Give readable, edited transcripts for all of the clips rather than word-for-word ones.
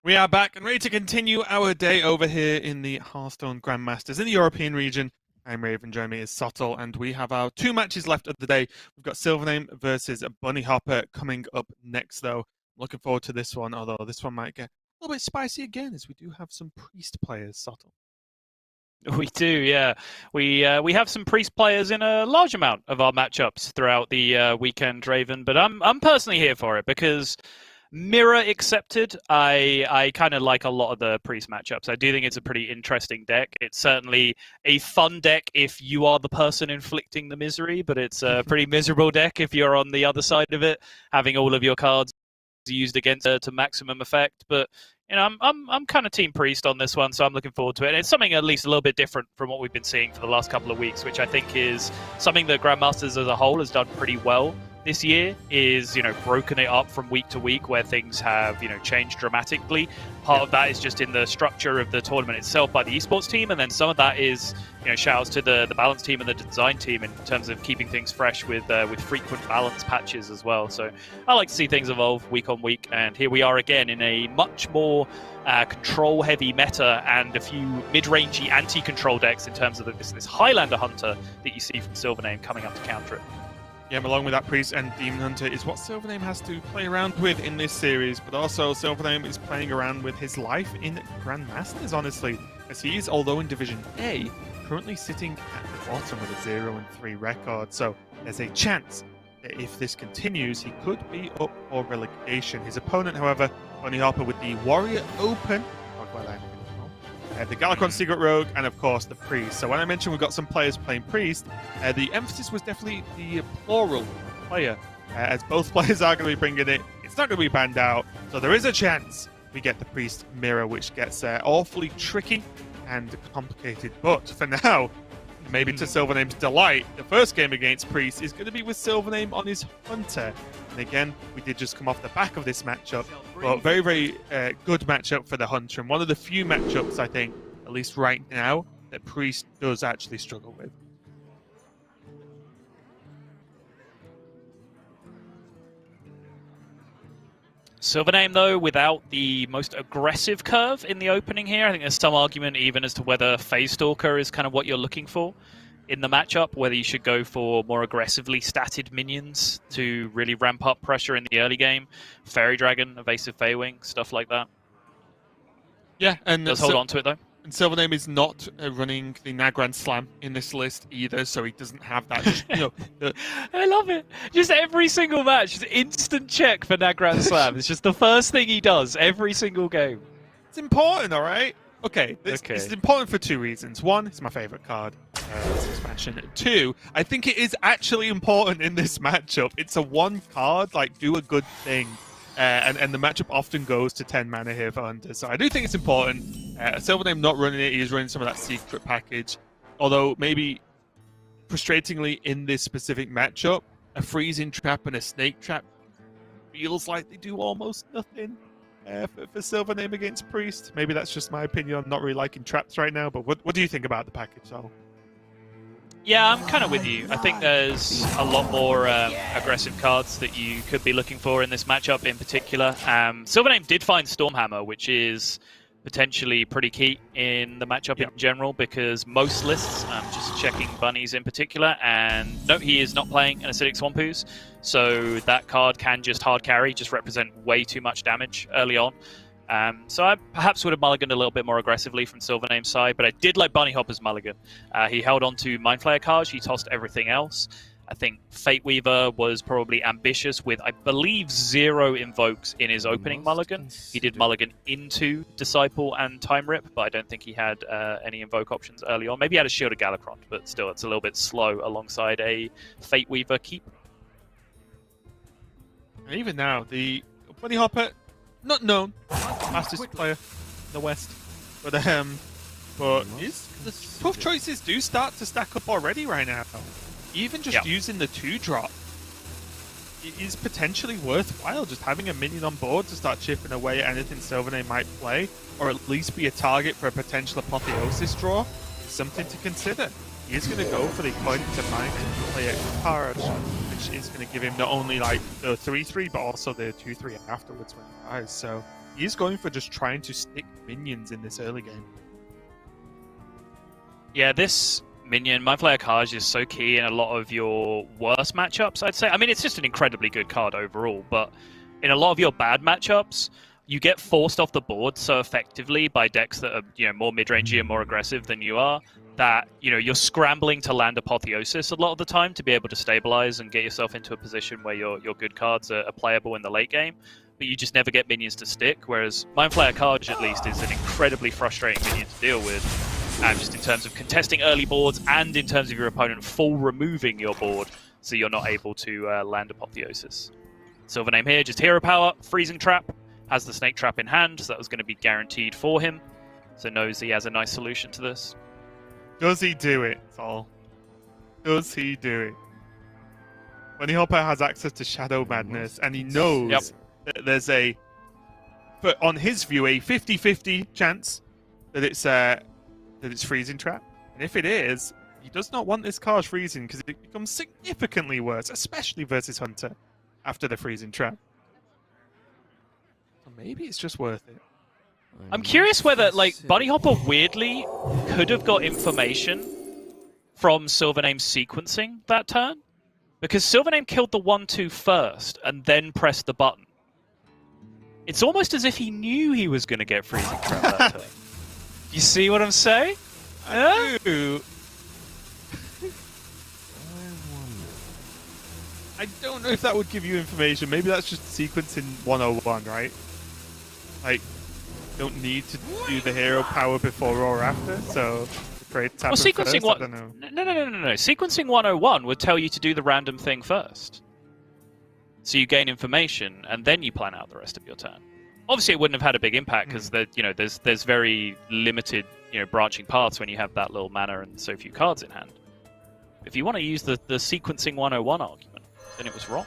We are back and ready to continue our day over here in the Hearthstone Grandmasters in the European region. I'm Raven, joining me is Sottle, and we have our two matches left of the day. We've got SilverName versus Bunnyhoppor coming up next, though. Looking forward to this one, although this one might get a little bit spicy again, as we do have some Priest players, Sottle. We do, yeah. We have some Priest players in a large amount of our matchups throughout the weekend, Raven. But I'm personally here for it because Mirror accepted. I kind of like a lot of the Priest matchups. I do think it's a pretty interesting deck. It's certainly a fun deck if you are the person inflicting the misery, but it's a pretty miserable deck if you're on the other side of it, having all of your cards used against to maximum effect. But you know, I'm kind of team Priest on this one, so I'm looking forward to it. And it's something at least a little bit different from what we've been seeing for the last couple of weeks, which I think is something that Grandmasters as a whole has done pretty well this year, is, you know, broken it up from week to week where things have, you know, changed dramatically. Part of that is just in the structure of the tournament itself by the esports team, and then some of that is, you know, shout outs to the balance team and the design team in terms of keeping things fresh with frequent balance patches as well. So I like to see things evolve week on week, and here we are again in a much more control heavy meta and a few mid-rangey anti-control decks in terms of this Highlander Hunter that you see from SilverName coming up to counter it. Yeah, along with that Priest and Demon Hunter is what SilverName has to play around with in this series, but also SilverName is playing around with his life in Grandmasters, honestly, as he is, although in Division A, currently sitting at the bottom with a 0-3 record, so there's a chance that if this continues, he could be up for relegation. His opponent, however, Bunnyhoppor with the Warrior Open, the Galakron Secret Rogue, and of course the Priest. So when I mentioned we've got some players playing Priest, the emphasis was definitely the plural player, as both players are going to be bringing it. It's not going to be banned out, so there is a chance we get the Priest mirror, which gets awfully tricky and complicated. But for now, maybe to SilverName's delight, the first game against Priest is going to be with SilverName on his Hunter. And again, we did just come off the back of this matchup, but very, very good matchup for the Hunter, and one of the few matchups, I think, at least right now, that Priest does actually struggle with. SilverName, though, without the most aggressive curve in the opening here. I think there's some argument even as to whether Phase Stalker is kind of what you're looking for in the matchup, whether you should go for more aggressively statted minions to really ramp up pressure in the early game. Fairy Dragon, Evasive Feywing, stuff like that. Yeah, and does hold on to it, though. And SilverName is not running the Nagrand Slam in this list either, so he doesn't have that. Just, you know, I love it. Just every single match, just instant check for Nagrand Slam. It's just the first thing he does every single game. It's important, all right? Okay, it's important for two reasons. One, it's my favorite card, this expansion. Two, I think it is actually important in this matchup. It's a one card, like, do a good thing. And the matchup often goes to 10 mana here for Hunter. So I do think it's important. SilverName not running it, he's running some of that secret package. Although maybe frustratingly in this specific matchup, a freezing trap and a snake trap feels like they do almost nothing for SilverName against Priest. Maybe that's just my opinion. I'm not really liking traps right now, but what do you think about the package, Sol? Yeah, I'm kind of with you. I think there's a lot more aggressive cards that you could be looking for in this matchup in particular. SilverName did find Stormhammer, which is potentially pretty key in the matchup in general, because most lists, just checking Bunnies in particular, and no, he is not playing an Acidic Swamp Ooze, so that card can just hard carry, just represent way too much damage early on. So I perhaps would have mulliganed a little bit more aggressively from SilverName's side, but I did like Bunnyhoppor's mulligan. He held on to Mind Flayer cards, he tossed everything else. I think Fate Weaver was probably ambitious with, I believe, 0 invokes in his opening mulligan. He did mulligan into Disciple and Time Rip, but I don't think he had any invoke options early on. Maybe he had a Shield of Galakron, but still, it's a little bit slow alongside a Fate Weaver keep. And even now, the Bunnyhoppor, not known, fastest player in the West, but the tough choices do start to stack up already right now. Even just using the 2-drop is potentially worthwhile. Just having a minion on board to start chipping away at anything SilverName might play, or at least be a target for a potential Apotheosis draw, is something to consider. He is going to go for the point to mind and play a card, which is going to give him not only like the 3-3, but also the 2-3 afterwards when he dies. So he's going for just trying to stick minions in this early game. Yeah, this minion, Mindflayer Carj, is so key in a lot of your worst matchups, I'd say. I mean, it's just an incredibly good card overall, but in a lot of your bad matchups, you get forced off the board so effectively by decks that are, more mid-rangey and more aggressive than you are, that, you're scrambling to land Apotheosis a lot of the time to be able to stabilize and get yourself into a position where your good cards are playable in the late game, but you just never get minions to stick, whereas Mindflayer Carj, at least, is an incredibly frustrating minion to deal with. Just in terms of contesting early boards and in terms of your opponent full removing your board so you're not able to land Apotheosis. SilverName here, just hero power, freezing trap, has the snake trap in hand, so that was going to be guaranteed for him. So knows he has a nice solution to this. Does he do it, Sol? Does he do it? Bunnyhoppor has access to Shadow Madness, and he knows that there's but on his view, a 50-50 chance that it's freezing trap. And if it is, he does not want this card freezing because it becomes significantly worse, especially versus Hunter, after the freezing trap. So maybe it's just worth it. I'm curious whether, Bunnyhoppor weirdly could have got information from SilverName's sequencing that turn. Because SilverName killed the 1-2 first and then pressed the button. It's almost as if he knew he was going to get freezing trap that turn. You see what I'm saying? I do. I don't know if that would give you information. Maybe that's just sequencing 101, right? Don't need to do the hero power before or after, so great tap sequencing first, I don't know. No. Sequencing 101 would tell you to do the random thing first. So you gain information, and then you plan out the rest of your turn. Obviously, it wouldn't have had a big impact because there's very limited branching paths when you have that little mana and so few cards in hand. If you want to use the sequencing 101 argument, then it was wrong.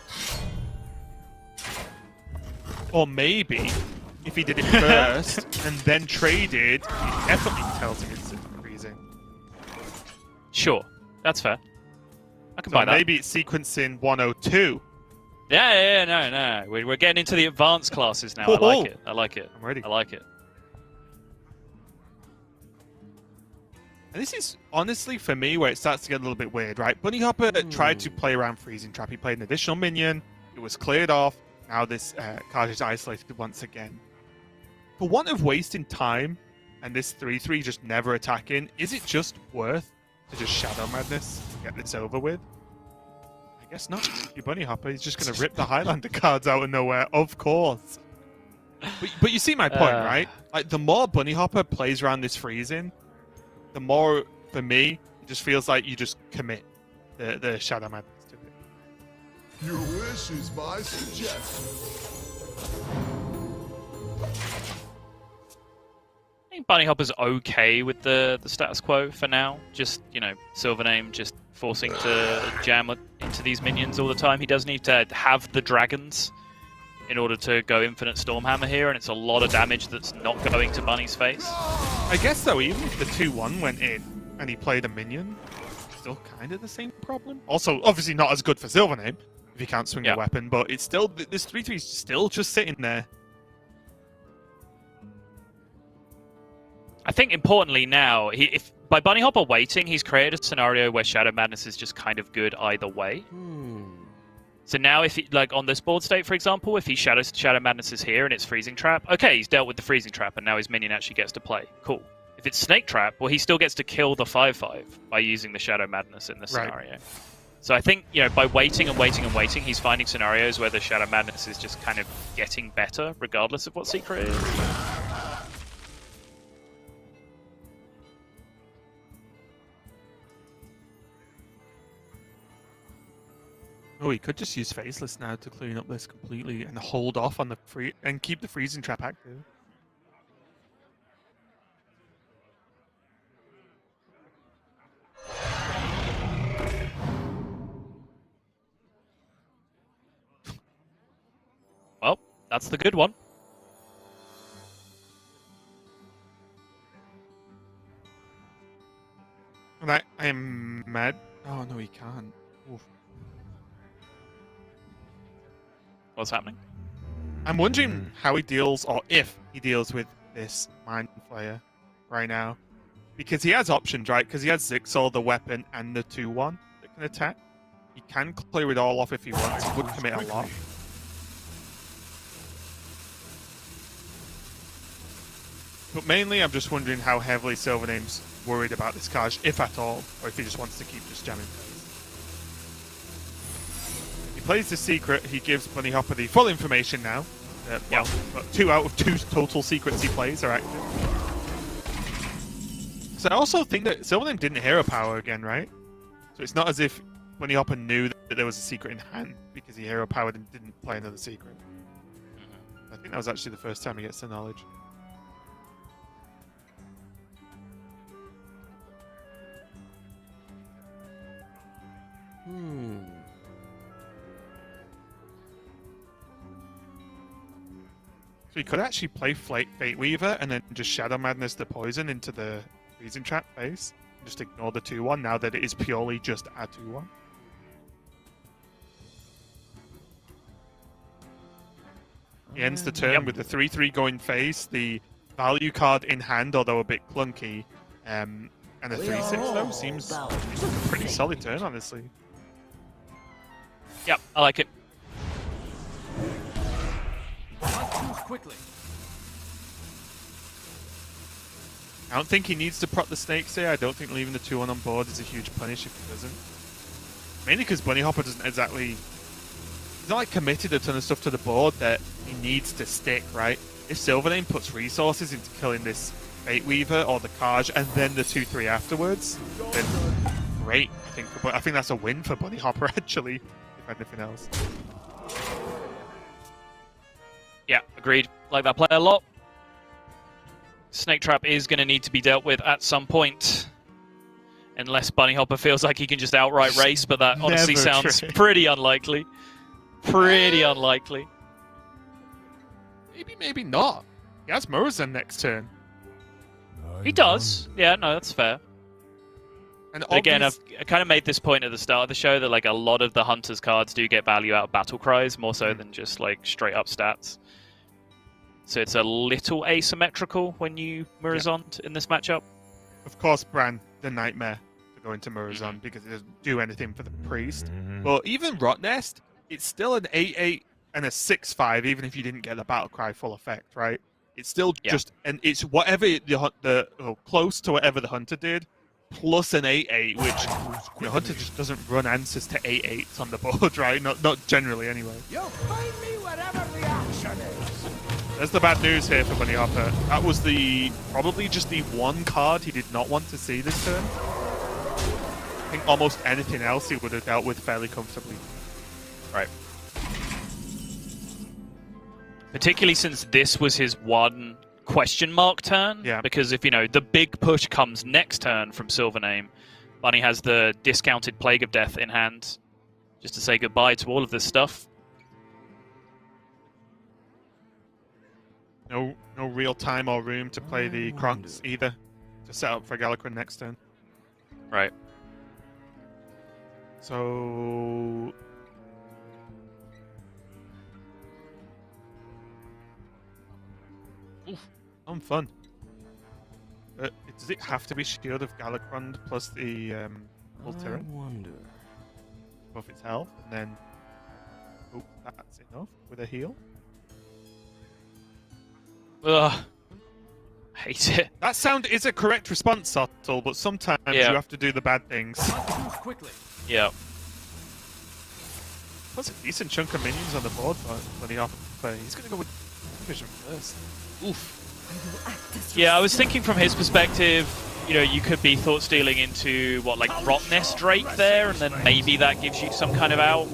Or maybe if he did it first and then traded, he definitely tells him it's freezing. Sure, that's fair. I can buy that. Maybe it's sequencing 102. No. We're getting into the advanced classes now. I like it. I'm ready. I like it. And this is honestly, for me, where it starts to get a little bit weird, right? Bunnyhoppor tried to play around freezing trap. He played an additional minion. It was cleared off. Now this card is isolated once again. For want of wasting time and this 3-3 just never attacking, is it just worth to just Shadow Madness to get this over with? I guess not. Your Bunnyhoppor is just going to rip the Highlander cards out of nowhere, of course. But you see my point, right? The more Bunnyhoppor plays around this freezing, the more, for me, it just feels like you just commit the Shadow Madness to it. Your wish is my suggestion. I think Bunnyhopper's okay with the status quo for now. Just, SilverName just forcing to jam into these minions all the time. He does need to have the dragons in order to go Infinite Stormhammer here, and it's a lot of damage that's not going to Bunny's face. I guess, though, even if the 2-1 went in and he played a minion, still kind of the same problem. Also, obviously not as good for SilverName if he can't swing a weapon, but it's still, this 3-3 is still just sitting there. I think importantly now, if by Bunnyhoppor waiting, he's created a scenario where Shadow Madness is just kind of good either way. So now, if he, on this board state, for example, if he Shadow Madness is here and it's Freezing Trap, okay, he's dealt with the Freezing Trap, and now his minion actually gets to play. Cool. If it's Snake Trap, well, he still gets to kill the 5/5 by using the Shadow Madness in this scenario. So I think, by waiting and waiting and waiting, he's finding scenarios where the Shadow Madness is just kind of getting better, regardless of what Secret is. Oh, he could just use Faceless now to clean up this completely and hold off on the and keep the Freezing Trap active. Well, that's the good one. And I am mad. Oh, no, he can't. Oof. What's happening? I'm wondering how he deals, or if he deals with this Mind Flayer right now. Because he has options, right? Because he has Zixol, the weapon, and the 2-1 that can attack. He can clear it all off if he wants. He would commit a lot. But mainly, I'm just wondering how heavily SilverName's worried about this card, if at all, or if he just wants to keep just jamming plays. He plays the secret. He gives Bunnyhoppor the full information now. Well, 2 out of 2 total secrets he plays are active. So I also think that SilverName didn't hero power again, right? So it's not as if Bunnyhoppor knew that there was a secret in hand because he hero powered and didn't play another secret. I think that was actually the first time he gets the knowledge. So he could actually play Fate Weaver and then just Shadow Madness the poison into the Freezing Trap base. Just ignore the 2-1 now that it is purely just a 2-1. He ends the turn with the 3-3 going face, the value card in hand, although a bit clunky, and a 3-6 though seems like a pretty solid turn, honestly. Yep, I like it. Quickly. I don't think he needs to prot the snakes here. I don't think leaving the 2-1 on board is a huge punish if he doesn't. Mainly because Bunnyhoppor doesn't exactly... He's not like committed a ton of stuff to the board that he needs to stick, right? If SilverName puts resources into killing this Fate Weaver or the Kaj and then the 2-3 afterwards, then great. I think that's a win for Bunnyhoppor actually, if anything else. Yeah, agreed. Like that play a lot. Snake Trap is going to need to be dealt with at some point. Unless Bunnyhoppor feels like he can just outright race, but that honestly sounds pretty unlikely. Pretty unlikely. Maybe not. He has Murozond next turn. He does. Yeah, no, that's fair. And again, I kind of made this point at the start of the show that like a lot of the Hunter's cards do get value out of battle cries, more so than just like straight up stats. So it's a little asymmetrical when you Murozond in this matchup. Of course, Bran, the nightmare to go into Murozond because it doesn't do anything for the priest. But even Rotnest, it's still an 8-8 and a 6-5, even if you didn't get the battle cry full effect, right? It's still just, and it's whatever close to whatever the Hunter did, plus an 8-8, which Hunter just doesn't run answers to 8-8s on the board, right? Not generally, anyway. You'll find me wherever the action is. There's the bad news here for Bunnyhoppor. That was probably just the one card he did not want to see this turn. I think almost anything else he would have dealt with fairly comfortably. Right. Particularly since this was his one question mark turn. Yeah. Because if, the big push comes next turn from SilverName, Bunny has the discounted Plague of Death in hand just to say goodbye to all of this stuff. No real time or room to play the Kronks either to set up for Galakrond next turn. Right. So... Oof, fun. Does it have to be Shield of Galakrond plus the Ultira? Buff its health, and then... Oh, that's enough with a heal. Ugh. Hate it. That sound is a correct response, Subtle, but sometimes you have to do the bad things. Quickly. Yeah. Plus a decent chunk of minions on the board for Bunnyhoppor. He's going to go with Vision first. Oof. Yeah, I was thinking from his perspective, you could be thought stealing into Rotnest Drake there, and then maybe that gives you some kind of out.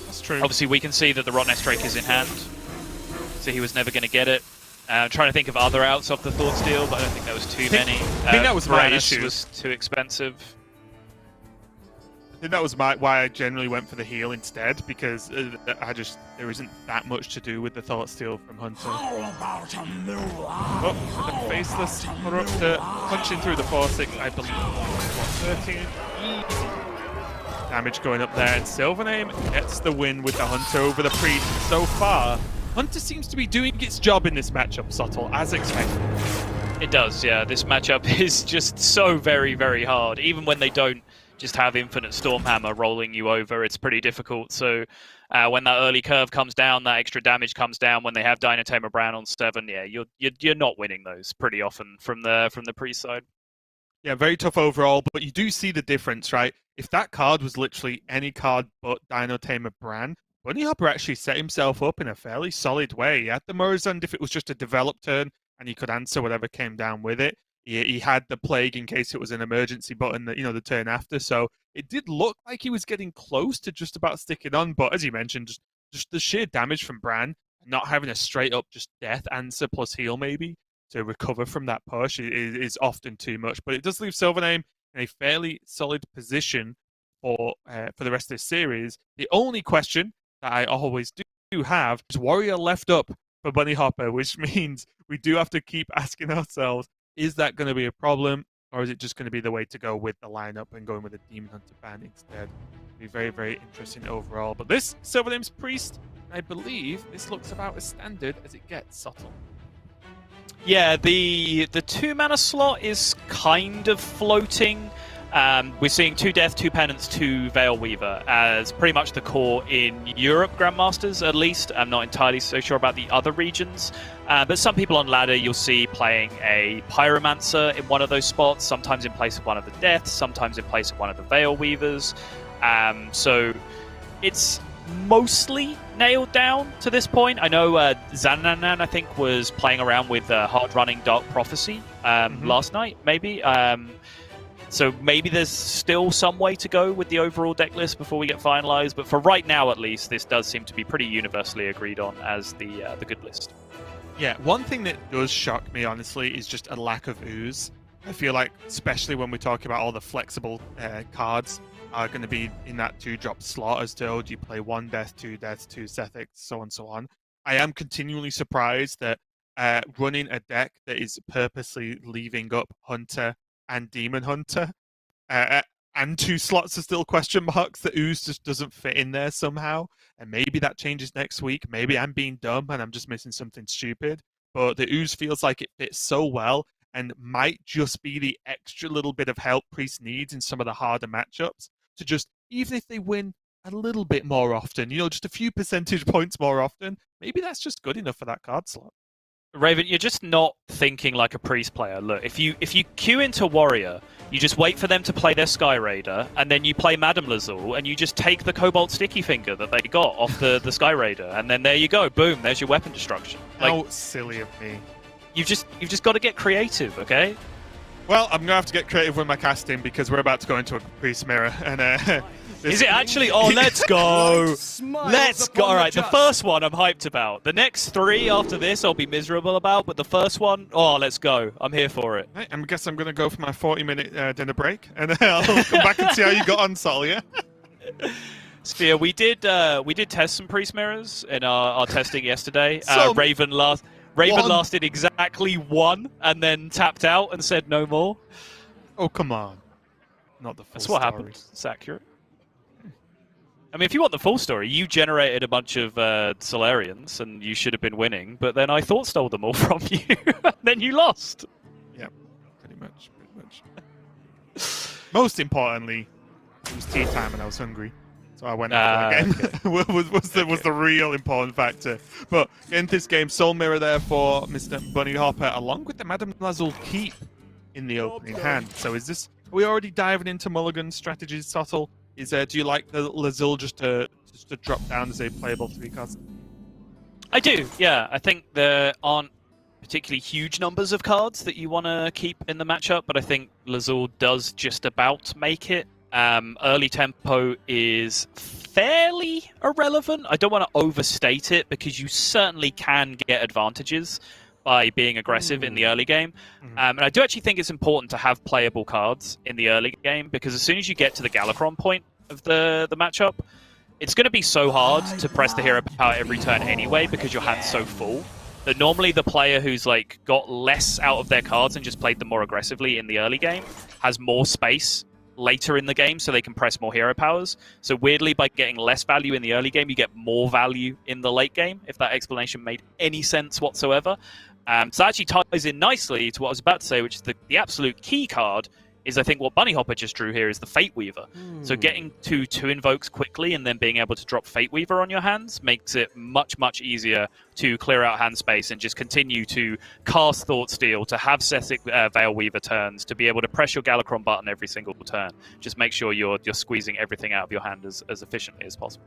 That's true. Obviously, we can see that the Rotnest Drake is in hand, so he was never going to get it. I'm trying to think of other outs off the Thought Steal, but I don't think there was too many. I think that was my Varanus issue. Was too expensive. I think that was why I generally went for the heal instead, because there isn't that much to do with the Thought Steal from Hunter. Oh, the Faceless Corruptor punching through the 4-6, I believe. 13. Easy. damage going up there, and SilverName gets the win with the Hunter over the Priest. So far, Hunter seems to be doing its job in this matchup, Subtle, as expected. It does, yeah. This matchup is just so very, very hard. Even when they don't just have Infinite Stormhammer rolling you over, it's pretty difficult. So when that early curve comes down, that extra damage comes down, when they have Dynatamer Brown on 7, yeah, you're not winning those pretty often from the Priest side. Yeah, very tough overall, but you do see the difference, right? If that card was literally any card but Dynatamer Bran, Bunnyhoppor actually set himself up in a fairly solid way. He had the Murazond if it was just a develop turn, and he could answer whatever came down with it. He had the Plague in case it was an emergency button that, the turn after. So it did look like he was getting close to just about sticking on. But as you mentioned, just the sheer damage from Bran, not having a straight up just death answer plus heal maybe to recover from that push is often too much. But it does leave SilverName in a fairly solid position for the rest of this series. The only question that I always do have is Warrior left up for Bunnyhoppor, which means we do have to keep asking ourselves, is that going to be a problem, or is it just going to be the way to go with the lineup and going with a Demon Hunter ban instead? It'll be very, very interesting overall. But this SilverName's Priest, I believe this looks about as standard as it gets, Subtle. Yeah, the 2-mana slot is kind of floating. We're seeing 2 Death, 2 Penance, 2 Veil Weaver as pretty much the core in Europe Grandmasters, at least. I'm not entirely so sure about the other regions. But some people on ladder you'll see playing a Pyromancer in one of those spots, sometimes in place of one of the Deaths, sometimes in place of one of the Veil Weavers. So it's mostly nailed down to this point. I know Zananan, I think, was playing around with hard-running Dark Prophecy last night, maybe. So maybe there's still some way to go with the overall deck list before we get finalized, but for right now at least, this does seem to be pretty universally agreed on as the good list. Yeah, one thing that does shock me, honestly, is just a lack of ooze. I feel like, especially when we talk about all the flexible cards are going to be in that 2-drop slot as to, oh, do you play 1 Death, 2 Deaths, 2 Sethix, so on and so on. I am continually surprised that running a deck that is purposely leaving up Hunter and Demon Hunter, and 2 slots are still question marks. The ooze just doesn't fit in there somehow, and maybe that changes next week. Maybe I'm being dumb and I'm just missing something stupid, but the ooze feels like it fits so well and might just be the extra little bit of help Priest needs in some of the harder matchups to just, even if they win a little bit more often, just a few percentage points more often, maybe that's just good enough for that card slot. Raven, you're just not thinking like a Priest player. Look, if you queue into Warrior, you just wait for them to play their Sky Raider, and then you play Madame Lazul, and you just take the Cobalt Sticky Finger that they got off the Sky Raider, and then there you go, boom, there's your weapon destruction. How silly of me. You've just got to get creative, okay? Well, I'm gonna have to get creative with my casting because we're about to go into a Priest mirror, and is it actually? Oh, let's go! Let's go! All right, the first one I'm hyped about. The next 3 after this I'll be miserable about, but the first one, oh, let's go! I'm here for it. I guess I'm gonna go for my 40-minute dinner break, and then I'll come back and see how you got on, Sol. Yeah. Sphere, we did test some Priest mirrors in our testing yesterday. So Raven lasted exactly 1 and then tapped out and said no more. Oh, come on. Not the full That's what story. happened. It's accurate. I mean, if you want the full story, you generated a bunch of Solarians and you should have been winning, but then I thought stole them all from you, and then you lost. Yeah, pretty much. Most importantly, it was tea time and I was hungry. So I went out for that game. Okay. was the real important factor. But in this game, Soul Mirror there for Mr. Bunnyhoppor, along with the Madame Lazul Keep in the opening hand. So are we already diving into Mulligan's strategies, Subtle? Do you like the Lazul just to drop down as a playable 3 cards? I do, yeah. I think there aren't particularly huge numbers of cards that you want to keep in the matchup, but I think Lazul does just about make it. Early tempo is fairly irrelevant. I don't want to overstate it because you certainly can get advantages by being aggressive in the early game. And I do actually think it's important to have playable cards in the early game because as soon as you get to the Galakron point of the matchup, it's going to be so hard to press the hero power every turn anyway because your hand's so full that normally the player who's got less out of their cards and just played them more aggressively in the early game has more space later in the game so they can press more hero powers. So weirdly, by getting less value in the early game, you get more value in the late game, if that explanation made any sense whatsoever. So that actually ties in nicely to what I was about to say, which is the absolute key card is, I think, what Bunnyhoppor just drew here is the Fate Weaver. So getting to 2 invokes quickly and then being able to drop Fate Weaver on your hands makes it much, much easier to clear out hand space and just continue to cast Thought Steal, to have Sessic Veil Weaver turns, to be able to press your Galakron button every single turn. Just make sure you're squeezing everything out of your hand as efficiently as possible.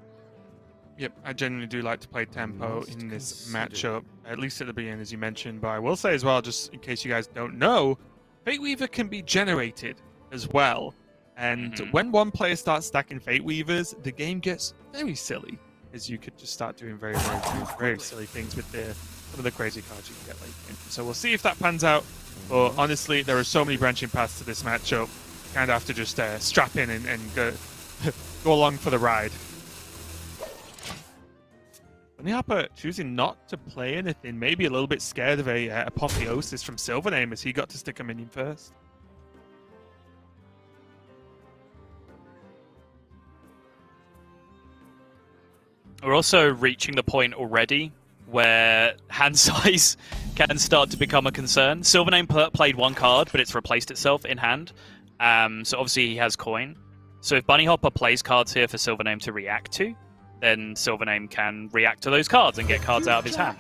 Yep, I genuinely do like to play tempo in this matchup, at least at the beginning, as you mentioned. But I will say as well, just in case you guys don't know, Fate Weaver can be generated as well. And when one player starts stacking Fate Weavers, the game gets very silly, as you could just start doing very, very, very, very silly things with some of the crazy cards you can get late game. So we'll see if that pans out. But honestly, there are so many branching paths to this matchup. You kind of have to just strap in and go, go along for the ride. Bunnyhoppor choosing not to play anything, maybe a little bit scared of a apotheosis from SilverName as he got to stick a minion first. We're also reaching the point already where hand size can start to become a concern. SilverName played 1 card, but it's replaced itself in hand. So obviously he has coin. So if Bunnyhoppor plays cards here for SilverName to react to, then SilverName can react to those cards and get cards out of his hand.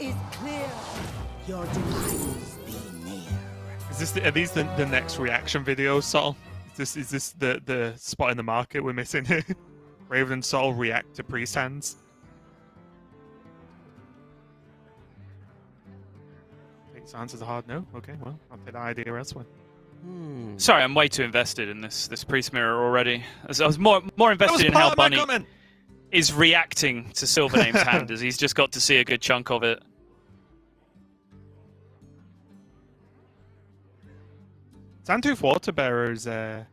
Are these the next reaction videos, Sol? Is this the spot in the market we're missing here? Raven and Sol react to priest hands. This answer's a hard no. Okay, well, I'll take that idea elsewhere. Sorry, I'm way too invested in this priest mirror already. I was more invested in how Bunny is reacting to SilverName's hand, as he's just got to see a good chunk of it. Sandtooth Waterbearer is a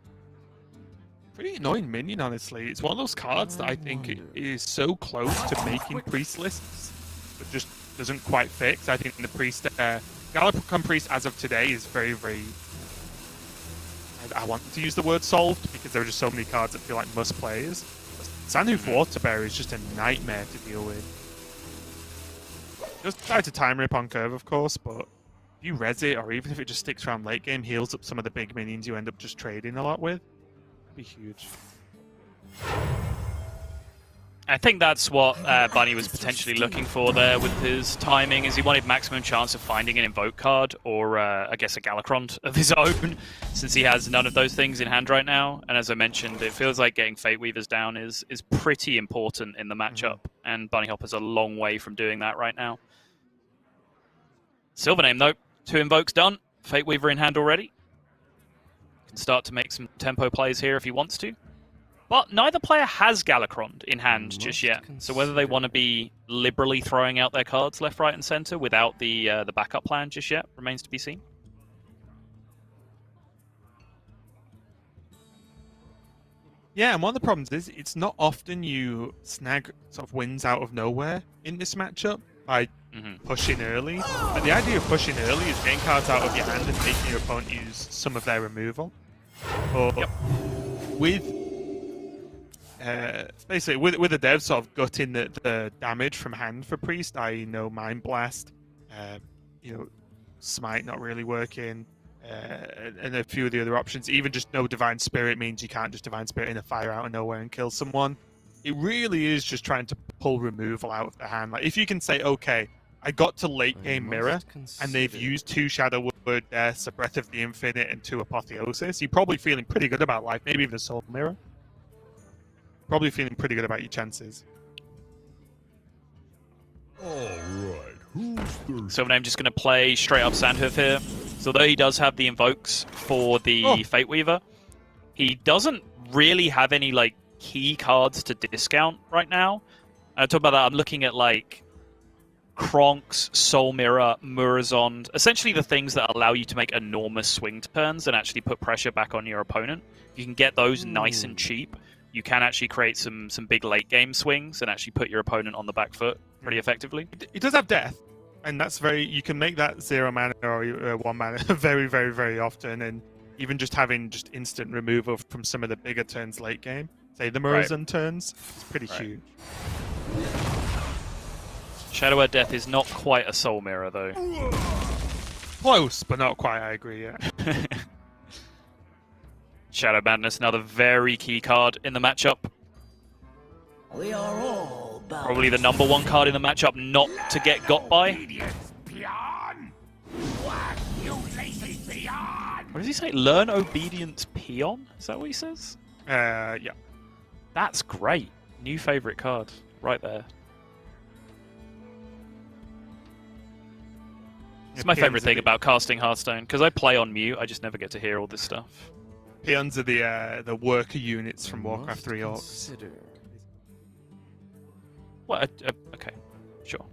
pretty annoying minion, honestly. It's one of those cards that I think is so close to making priest lists, but just doesn't quite fit. I think the priest, Galakron priest as of today is very, very... I want to use the word solved, because there are just so many cards that feel like must plays. Sandtooth Waterbearer is just a nightmare to deal with. Just try to time rip on curve, of course, but if you res it, or even if it just sticks around late game, heals up some of the big minions you end up just trading a lot with, that'd be huge. I think that's what Bunny was potentially looking for there with his timing, is he wanted maximum chance of finding an invoke card, or I guess a Galakron of his own, since he has none of those things in hand right now. And as I mentioned, it feels like getting Fate Weavers down is pretty important in the matchup, and Bunnyhoppor's a long way from doing that right now. SilverName, though, 2 invokes done, Fate Weaver in hand already. Can start to make some tempo plays here if he wants to. But neither player has Galakron in hand just yet, so whether they want to be liberally throwing out their cards left, right, and center without the backup plan just yet remains to be seen. Yeah, and one of the problems is it's not often you snag sort of wins out of nowhere in this matchup by pushing early. But the idea of pushing early is getting cards out of your hand and making your opponent use some of their removal. But with basically with the dev sort of gutting the damage from hand for priest, i.e. no Mind Blast, Smite not really working, and a few of the other options, even just no Divine Spirit means you can't just Divine Spirit in a fire out of nowhere and kill someone. It really is just trying to pull removal out of the hand. Like, if you can say, okay, I got to late game mirror and they've used 2 Shadow Word Deaths, a Breath of the Infinite, and 2 Apotheosis, you're probably feeling pretty good about life, maybe even a Soul Mirror. Probably feeling pretty good about your chances. Alright, who's SilverName just going to play straight up Sandhoof here. So although he does have the invokes for the Fate Weaver, he doesn't really have any like key cards to discount right now. And I talk about that, I'm looking at like Kronk's, Soul Mirror, Murazond, essentially the things that allow you to make enormous swing turns and actually put pressure back on your opponent. If you can get those nice and cheap, you can actually create some big late game swings and actually put your opponent on the back foot pretty effectively. It does have death, and that's you can make that 0 mana or 1 mana very, very, very often, and even just having just instant removal from some of the bigger turns late game, say the Murazin turns, it's pretty huge. Shadow Word Death is not quite a Soul Mirror, though. Close, but not quite, I agree, yeah. Shadow Madness, another very key card in the matchup. We are all bound. Probably the #1 card in the matchup not to get got by. What does he say? Learn Obedience Peon? Is that what he says? Yeah. That's great. New favorite card right there. It's my favorite thing about casting Hearthstone, because I play on mute, I just never get to hear all this stuff. Peons are the worker units from Warcraft 3 Orcs. Consider. What? Okay, sure.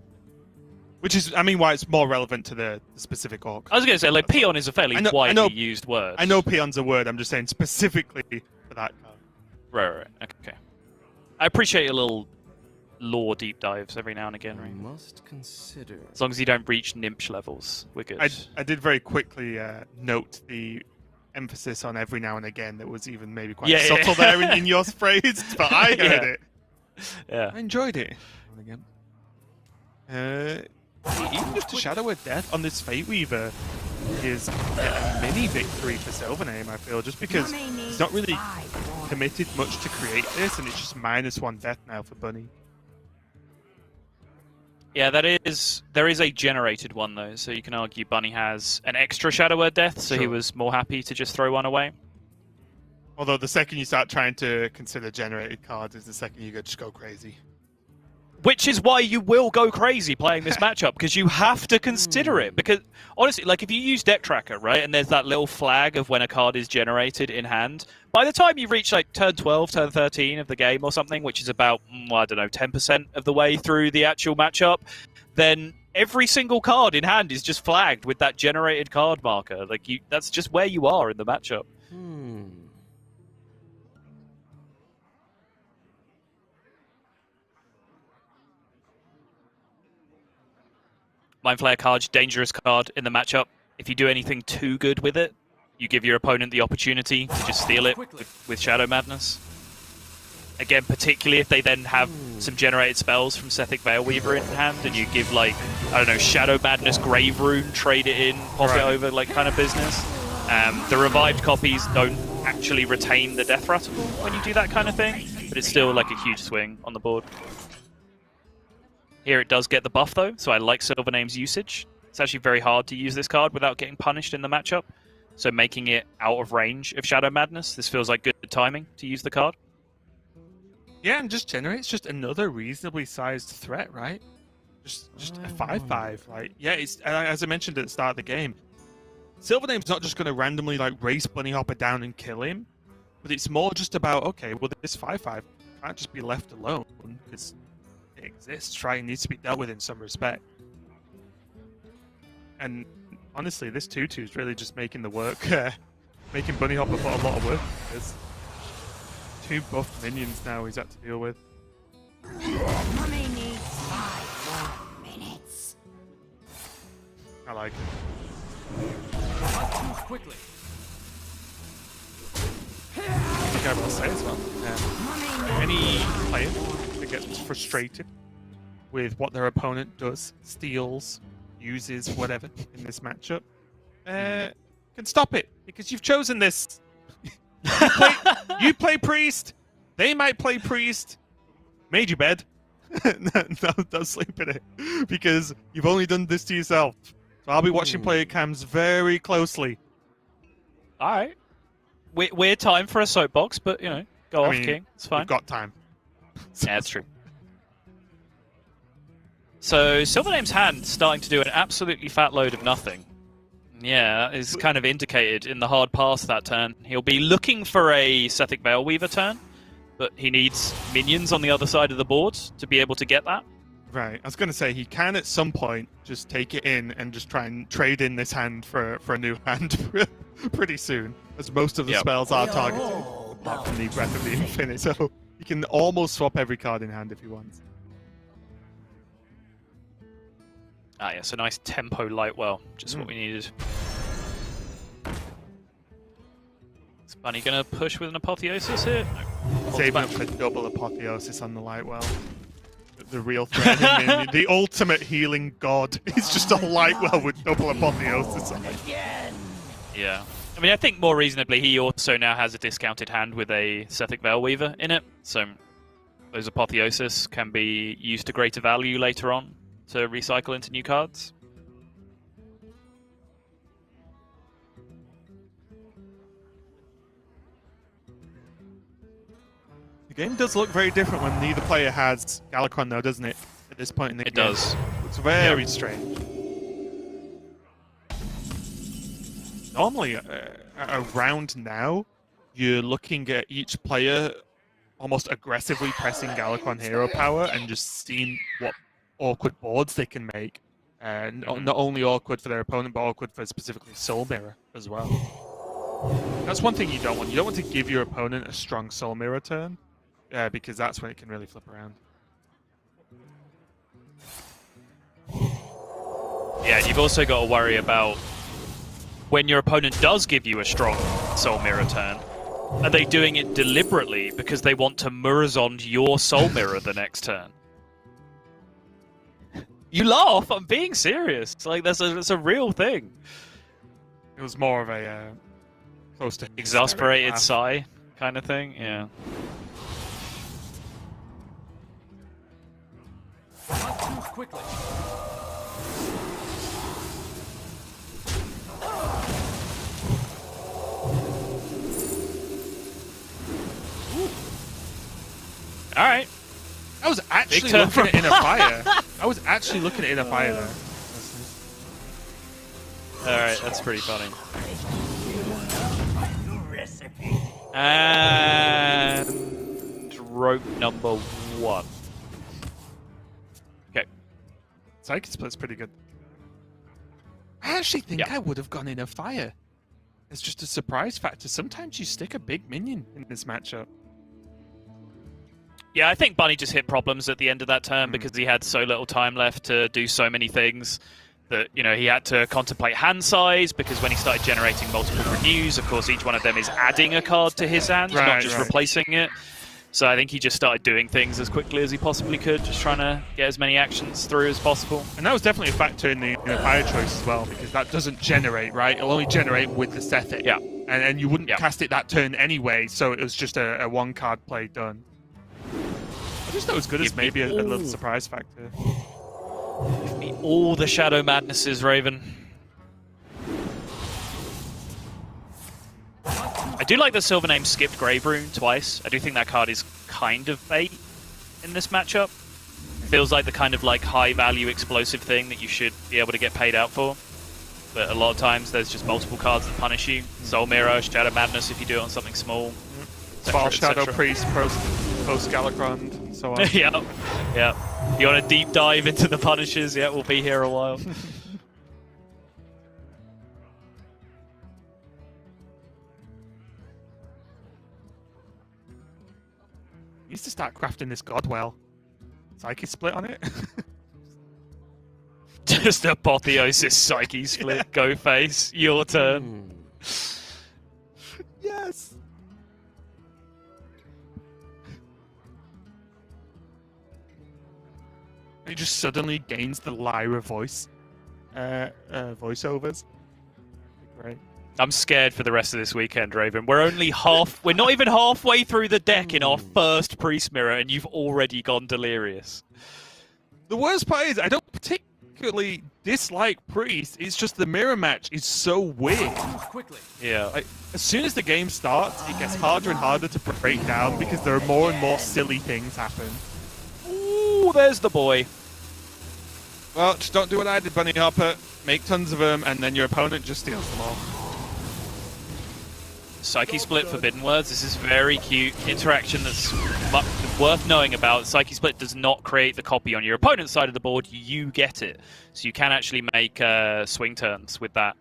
Which is, I mean, why it's more relevant to the specific Orc. I was going to say, like, Peon is a fairly widely used word. I know Peon's a word, I'm just saying specifically for that card. Right. Okay. I appreciate a little lore deep dives every now and again, right? Must consider. As long as you don't reach Nimsh levels, we're good. I did very quickly note the emphasis on every now and again that was even maybe quite subtle there in your phrase, but I heard it. Yeah. I enjoyed it. Even just a Shadow Word Death on this Fate Weaver is a mini victory for SilverName, I feel, just because he's not really committed much to create this, and it's just -1 death now for Bunny. Yeah, there is a generated one, though, so you can argue Bunny has an extra Shadow Word Death, so he was more happy to just throw one away. Although the second you start trying to consider generated cards is the second you just go crazy. Which is why you will go crazy playing this matchup, because you have to consider it. Because, honestly, like, if you use Deck Tracker, right, and there's that little flag of when a card is generated in hand, by the time you reach, like, turn 12, turn 13 of the game or something, which is about, I don't know, 10% of the way through the actual matchup, then every single card in hand is just flagged with that generated card marker. Like, that's just where you are in the matchup. Mind Flayer card, dangerous card in the matchup. If you do anything too good with it, you give your opponent the opportunity to just steal it with Shadow Madness. Again, particularly if they then have some generated spells from Sethic Veilweaver in hand, and you give, like, I don't know, Shadow Madness Grave Rune, trade it in, pop it over, like, kind of business. The revived copies don't actually retain the Death Rattle when you do that kind of thing, but it's still, like, a huge swing on the board. Here it does get the buff, though, so I like SilverName's usage. It's actually very hard to use this card without getting punished in the matchup, so making it out of range of Shadow Madness, this feels like good timing to use the card. Yeah, and just generates just another reasonably sized threat, right? Just a 5/5. Like, yeah, it's as I mentioned at the start of the game, SilverName's not just going to randomly like race Bunnyhoppor down and kill him, but it's more just about, okay, well, this 5/5 can't just be left alone because it exists, right? It needs to be dealt with in some respect. And honestly, this 2/2 is really just making the work, making Bunnyhoppor put a lot of work. There's 2 buffed minions now he's had to deal with. Mummy needs 5 more minutes. I like it. Not choose quickly. I think I will say as well. Any player that gets frustrated with what their opponent does, steals, uses, whatever, in this matchup, can stop it, because you've chosen this. You play Priest, they might play Priest, made your bed. No, don't sleep in it, because you've only done this to yourself. So I'll be watching player cams very closely. Alright. Weird time for a soapbox, but, you know, go off, King. It's fine. We've got time. Yeah, that's true. So, SilverName's hand starting to do an absolutely fat load of nothing. Yeah, that is kind of indicated in the hard pass that turn. He'll be looking for a Sethic Veilweaver turn, but he needs minions on the other side of the board to be able to get that. Right, I was going to say, he can at some point just take it in and just try and trade in this hand for a new hand pretty soon, as most of the spells are targeted, apart from the Breath of the Infinite, so he can almost swap every card in hand if he wants. Ah, yes, a nice tempo light well, just what we needed. Bunny gonna push with an Apotheosis here? No. Saving up for double Apotheosis on the Lightwell. The real threat, the ultimate healing god. He's just a Lightwell with double Apotheosis on it. Yeah. I mean, I think more reasonably, he also now has a discounted hand with a Sethic Veilweaver in it, so those Apotheosis can be used to greater value later on to recycle into new cards. The game does look very different when neither player has Galakron, though, doesn't it? At this point in the game. It does. It's very strange. Normally, around now, you're looking at each player almost aggressively pressing Galakron hero power and just seeing what awkward boards they can make. Not only awkward for their opponent, but awkward for specifically Soul Mirror as well. That's one thing you don't want. You don't want to give your opponent a strong Soul Mirror turn, because that's when it can really flip around. Yeah, and you've also got to worry about when your opponent does give you a strong Soul Mirror turn, are they doing it deliberately because they want to Murazond your Soul Mirror the next turn? You laugh, I'm being serious. Like, that's a real thing. It was more of a close to Exasperated sigh kind of thing, yeah. Not too quickly. All right. I was actually Big turn looking at from- it in a fire. I was actually looking at it in a fire there. All right, that's pretty funny. And rope number 1. Okay. Psychic Split's pretty good. I actually think Yeah. I would have gone in a fire. It's just a surprise factor. Sometimes you stick a big minion in this matchup. Yeah, I think Bunny just hit problems at the end of that turn because he had so little time left to do so many things that, you know, he had to contemplate hand size because when he started generating multiple renews, of course, each one of them is adding a card to his hand, not just replacing it. So I think he just started doing things as quickly as he possibly could, just trying to get as many actions through as possible. And that was definitely a factor in the fire choice as well, because that doesn't generate, right? It'll only generate with the Sethic. Yeah. And you wouldn't cast it that turn anyway, so it was just a one-card play done. I just thought it was good as maybe a little surprise factor. Give me all the Shadow Madnesses, Raven. I do like that SilverName skipped Grave Rune twice. I do think that card is kind of bait in this matchup. Feels like the kind of like high-value explosive thing that you should be able to get paid out for. But a lot of times there's just multiple cards that punish you. Soul Mirror, Shadow Madness if you do it on something small. Fall Shadow Priest, post Galakron, and so on. Yeah, yeah. You want a deep dive into the punishes? Yeah, we'll be here a while. He needs to start crafting this god well. Psyche Split on it. Just Apotheosis Psyche Split, go face, your turn. Yes! He just suddenly gains the Lyra voice. Voiceovers. Great. I'm scared for the rest of this weekend, Raven. We're not even halfway through the deck in our first Priest Mirror, and you've already gone delirious. The worst part is, I don't particularly dislike Priest. It's just the mirror match is so weird. Quickly. Yeah. Like, as soon as the game starts, it gets harder and harder to break down because there are more and more silly things happen. Ooh, there's the boy. Well, just don't do what I did, Bunnyhoppor. Make tons of them, and then your opponent just steals them all. Psyche Split, Forbidden Words. This is very cute interaction that's worth knowing about. Psyche Split does not create the copy on your opponent's side of the board. You get it. So you can actually make swing turns with that.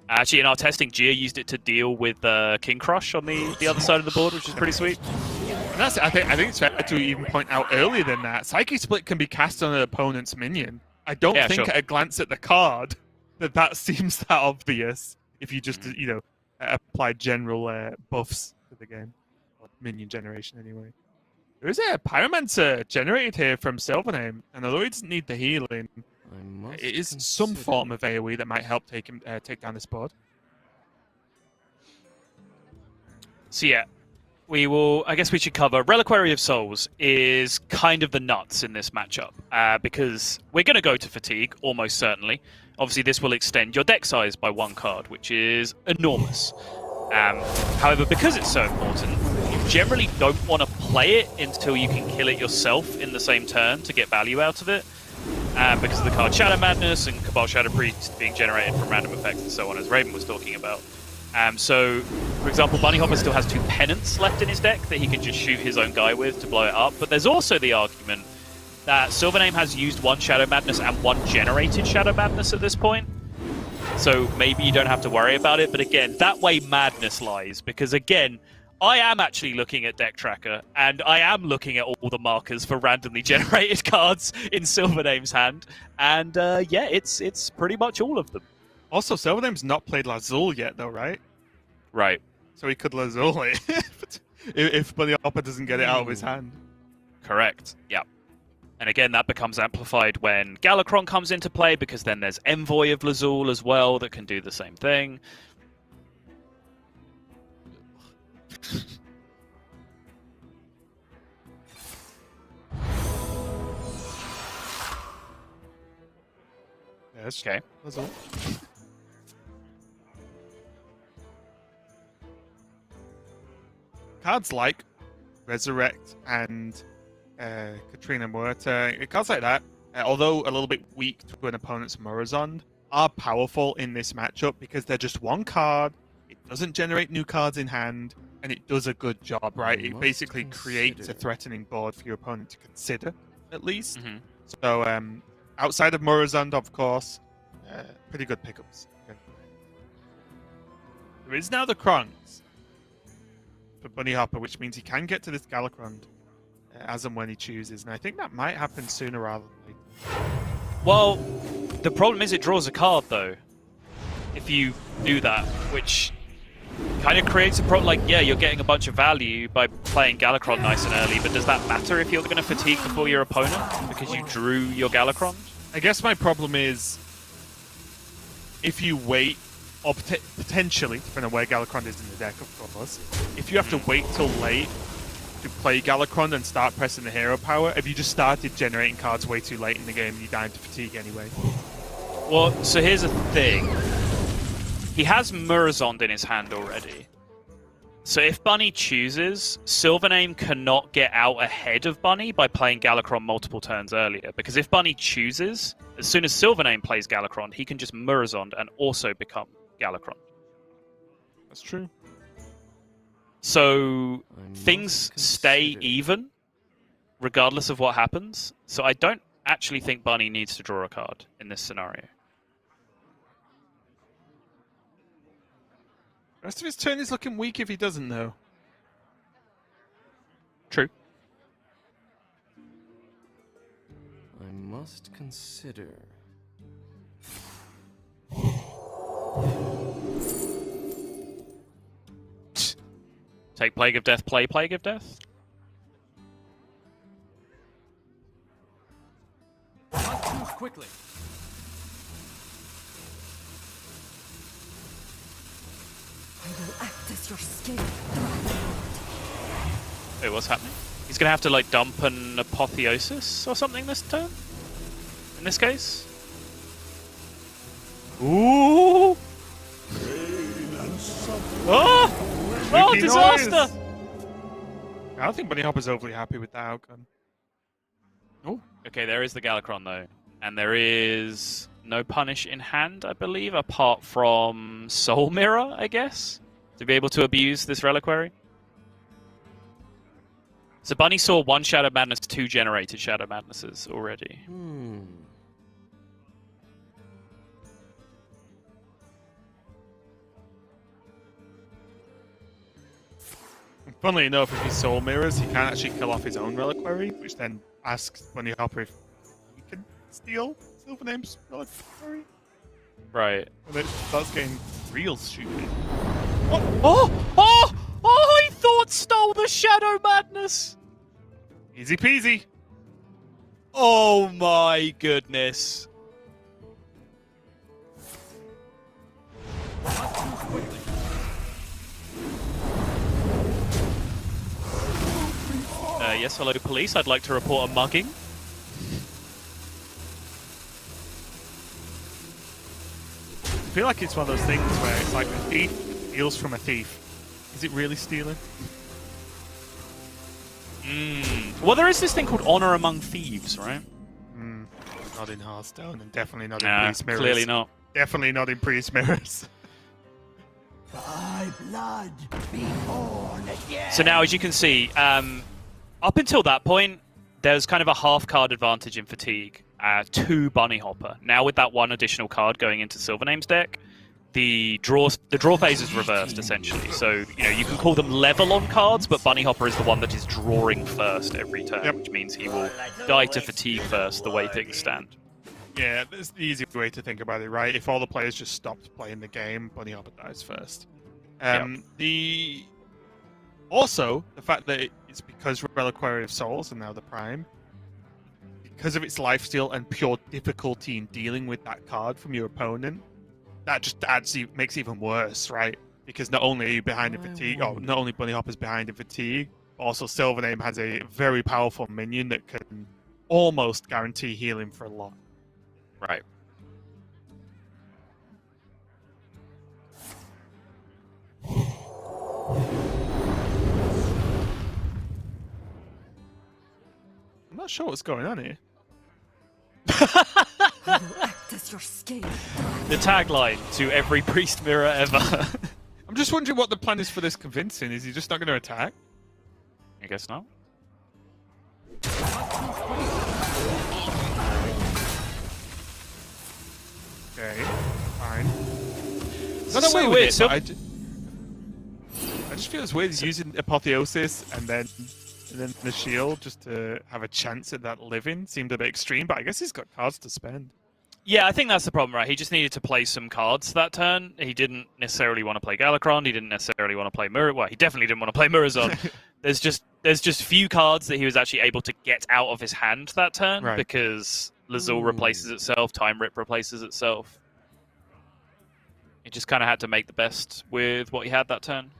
Actually, in our testing, Gia used it to deal with King Crush on the other side of the board, which is pretty sweet. And that's, I think it's fair to even point out earlier than that. Psyche Split can be cast on an opponent's minion. I don't think at a glance at the card that seems that obvious if you just, you know, apply general buffs to the game. Or minion generation, anyway. There is a Pyromancer generated here from SilverName, and although he doesn't need the healing, it is some form of AoE that might help take down this board. So yeah, we will. I guess we should cover Reliquary of Souls is kind of the nuts in this matchup because we're going to go to fatigue almost certainly. Obviously, this will extend your deck size by 1 card, which is enormous. However, because it's so important, you generally don't want to play it until you can kill it yourself in the same turn to get value out of it. Because of the card Shadow Madness and Cabal Shadow Priest being generated from random effects and so on, as Raven was talking about. So, for example, Bunnyhoppor still has 2 Penance left in his deck that he can just shoot his own guy with to blow it up. But there's also the argument that SilverName has used 1 Shadow Madness and 1 generated Shadow Madness at this point. So maybe you don't have to worry about it. But again, that way madness lies. Because again, I am actually looking at Deck Tracker, and I am looking at all the markers for randomly generated cards in SilverName's hand. And yeah, it's pretty much all of them. Also, SilverName's not played Lazul yet, though, right? Right. So he could Lazul it if Bunnyhoppor doesn't get it out of his hand. Correct. Yeah. And again, that becomes amplified when Galakron comes into play, because then there's Envoy of Lazul as well that can do the same thing. Yes. Okay. Lazul. Cards like Resurrect and Katrina Muerta, cards like that, although a little bit weak to an opponent's Morozond, are powerful in this matchup because they're just 1 card, it doesn't generate new cards in hand, and it does a good job, right? It basically creates a threatening board for your opponent to consider, at least. Mm-hmm. So, outside of Morozond, of course, pretty good pickups. Okay. There is now the Krungs for Bunnyhoppor, which means he can get to this Galakron as and when he chooses, and I think that might happen sooner rather than later. Well, the problem is it draws a card, though, if you do that, which kind of creates a problem. Like, yeah, you're getting a bunch of value by playing Galakron nice and early, but does that matter if you're going to fatigue before your opponent because you drew your Galakron? I guess my problem is if you wait, or potentially, depending on where Galakron is in the deck, of course, if you have to wait till late to play Galakron and start pressing the hero power, if you just started generating cards way too late in the game, you die to fatigue anyway. Well, so here's the thing. He has Murazond in his hand already. So if Bunny chooses, SilverName cannot get out ahead of Bunny by playing Galakron multiple turns earlier. Because if Bunny chooses, as soon as SilverName plays Galakron, he can just Murazond and also become Galakron. That's true. So things stay even, regardless of what happens. So I don't actually think Bunny needs to draw a card in this scenario. The rest of his turn is looking weak if he doesn't, though. True. I must consider. Take Plague of Death, play Plague of Death. Not too quickly. I will act as your skin. Wait, what's happening? He's going to have to, like, dump an Apotheosis or something this turn? In this case? Ooh! Oh! Oh, Spooky disaster! noise! I don't think Bunnyhopper's overly happy with that outcome. Oh. Okay, there is the Galakron, though. And there is no punish in hand, I believe, apart from Soul Mirror, I guess, to be able to abuse this reliquary. So Bunny saw 1 Shadow Madness, 2 generated Shadow Madnesses already. Funnily enough, if he Soul Mirrors, he can actually kill off his own reliquary, which then asks Bunnyhoppor if he can steal SilverName's reliquary. Right. And it starts getting real stupid. What? Oh! He thought stole the Shadow Madness. Easy peasy. Oh my goodness. Yes, hello police. I'd like to report a mugging. I feel like it's one of those things where it's like a thief steals from a thief. Is it really stealing? Well, there is this thing called honor among thieves, right? Not in Hearthstone, and definitely not in Nah, Priest Mirrors. clearly not. Definitely not in Priest Mirrors. Thy blood be born again. So now, as you can see, up until that point, there's kind of a half-card advantage in Fatigue to Bunnyhoppor. Now, with that one additional card going into SilverName's deck, the draw phase is reversed, essentially. So, you can call them level on cards, but Bunnyhoppor is the one that is drawing first every turn, which means he will die to Fatigue first, the way things stand. Yeah, that's the easy way to think about it, right? If all the players just stopped playing the game, Bunnyhoppor dies first. Also, the fact that it's because Reliquary of Souls and now the Prime, because of its lifesteal and pure difficulty in dealing with that card from your opponent, that just makes it even worse, right? Because not only are you behind in Fatigue, not only Bunnyhopper's behind in Fatigue, but also SilverName has a very powerful minion that can almost guarantee healing for a lot. Right. I'm not sure what's going on here. I will act as your scapegoat. The tagline to every Priest Mirror ever. I'm just wondering what the plan is for this convincing. Is he just not going to attack? I guess not. Okay, fine. It's Not so away with weird. it, So, but I just feel it's weird. He's using Apotheosis and then the shield just to have a chance at that living. Seemed a bit extreme, but I guess he's got cards to spend. yeah, I think that's the problem, right? He just needed to play some cards that turn. He didn't necessarily want to play Galakron. He didn't necessarily want to play Mirror. Well, he definitely didn't want to play Murazon. There's just few cards that he was actually able to get out of his hand that turn because Lazul replaces itself, Time Rip replaces itself. He just kind of had to make the best with what he had that turn.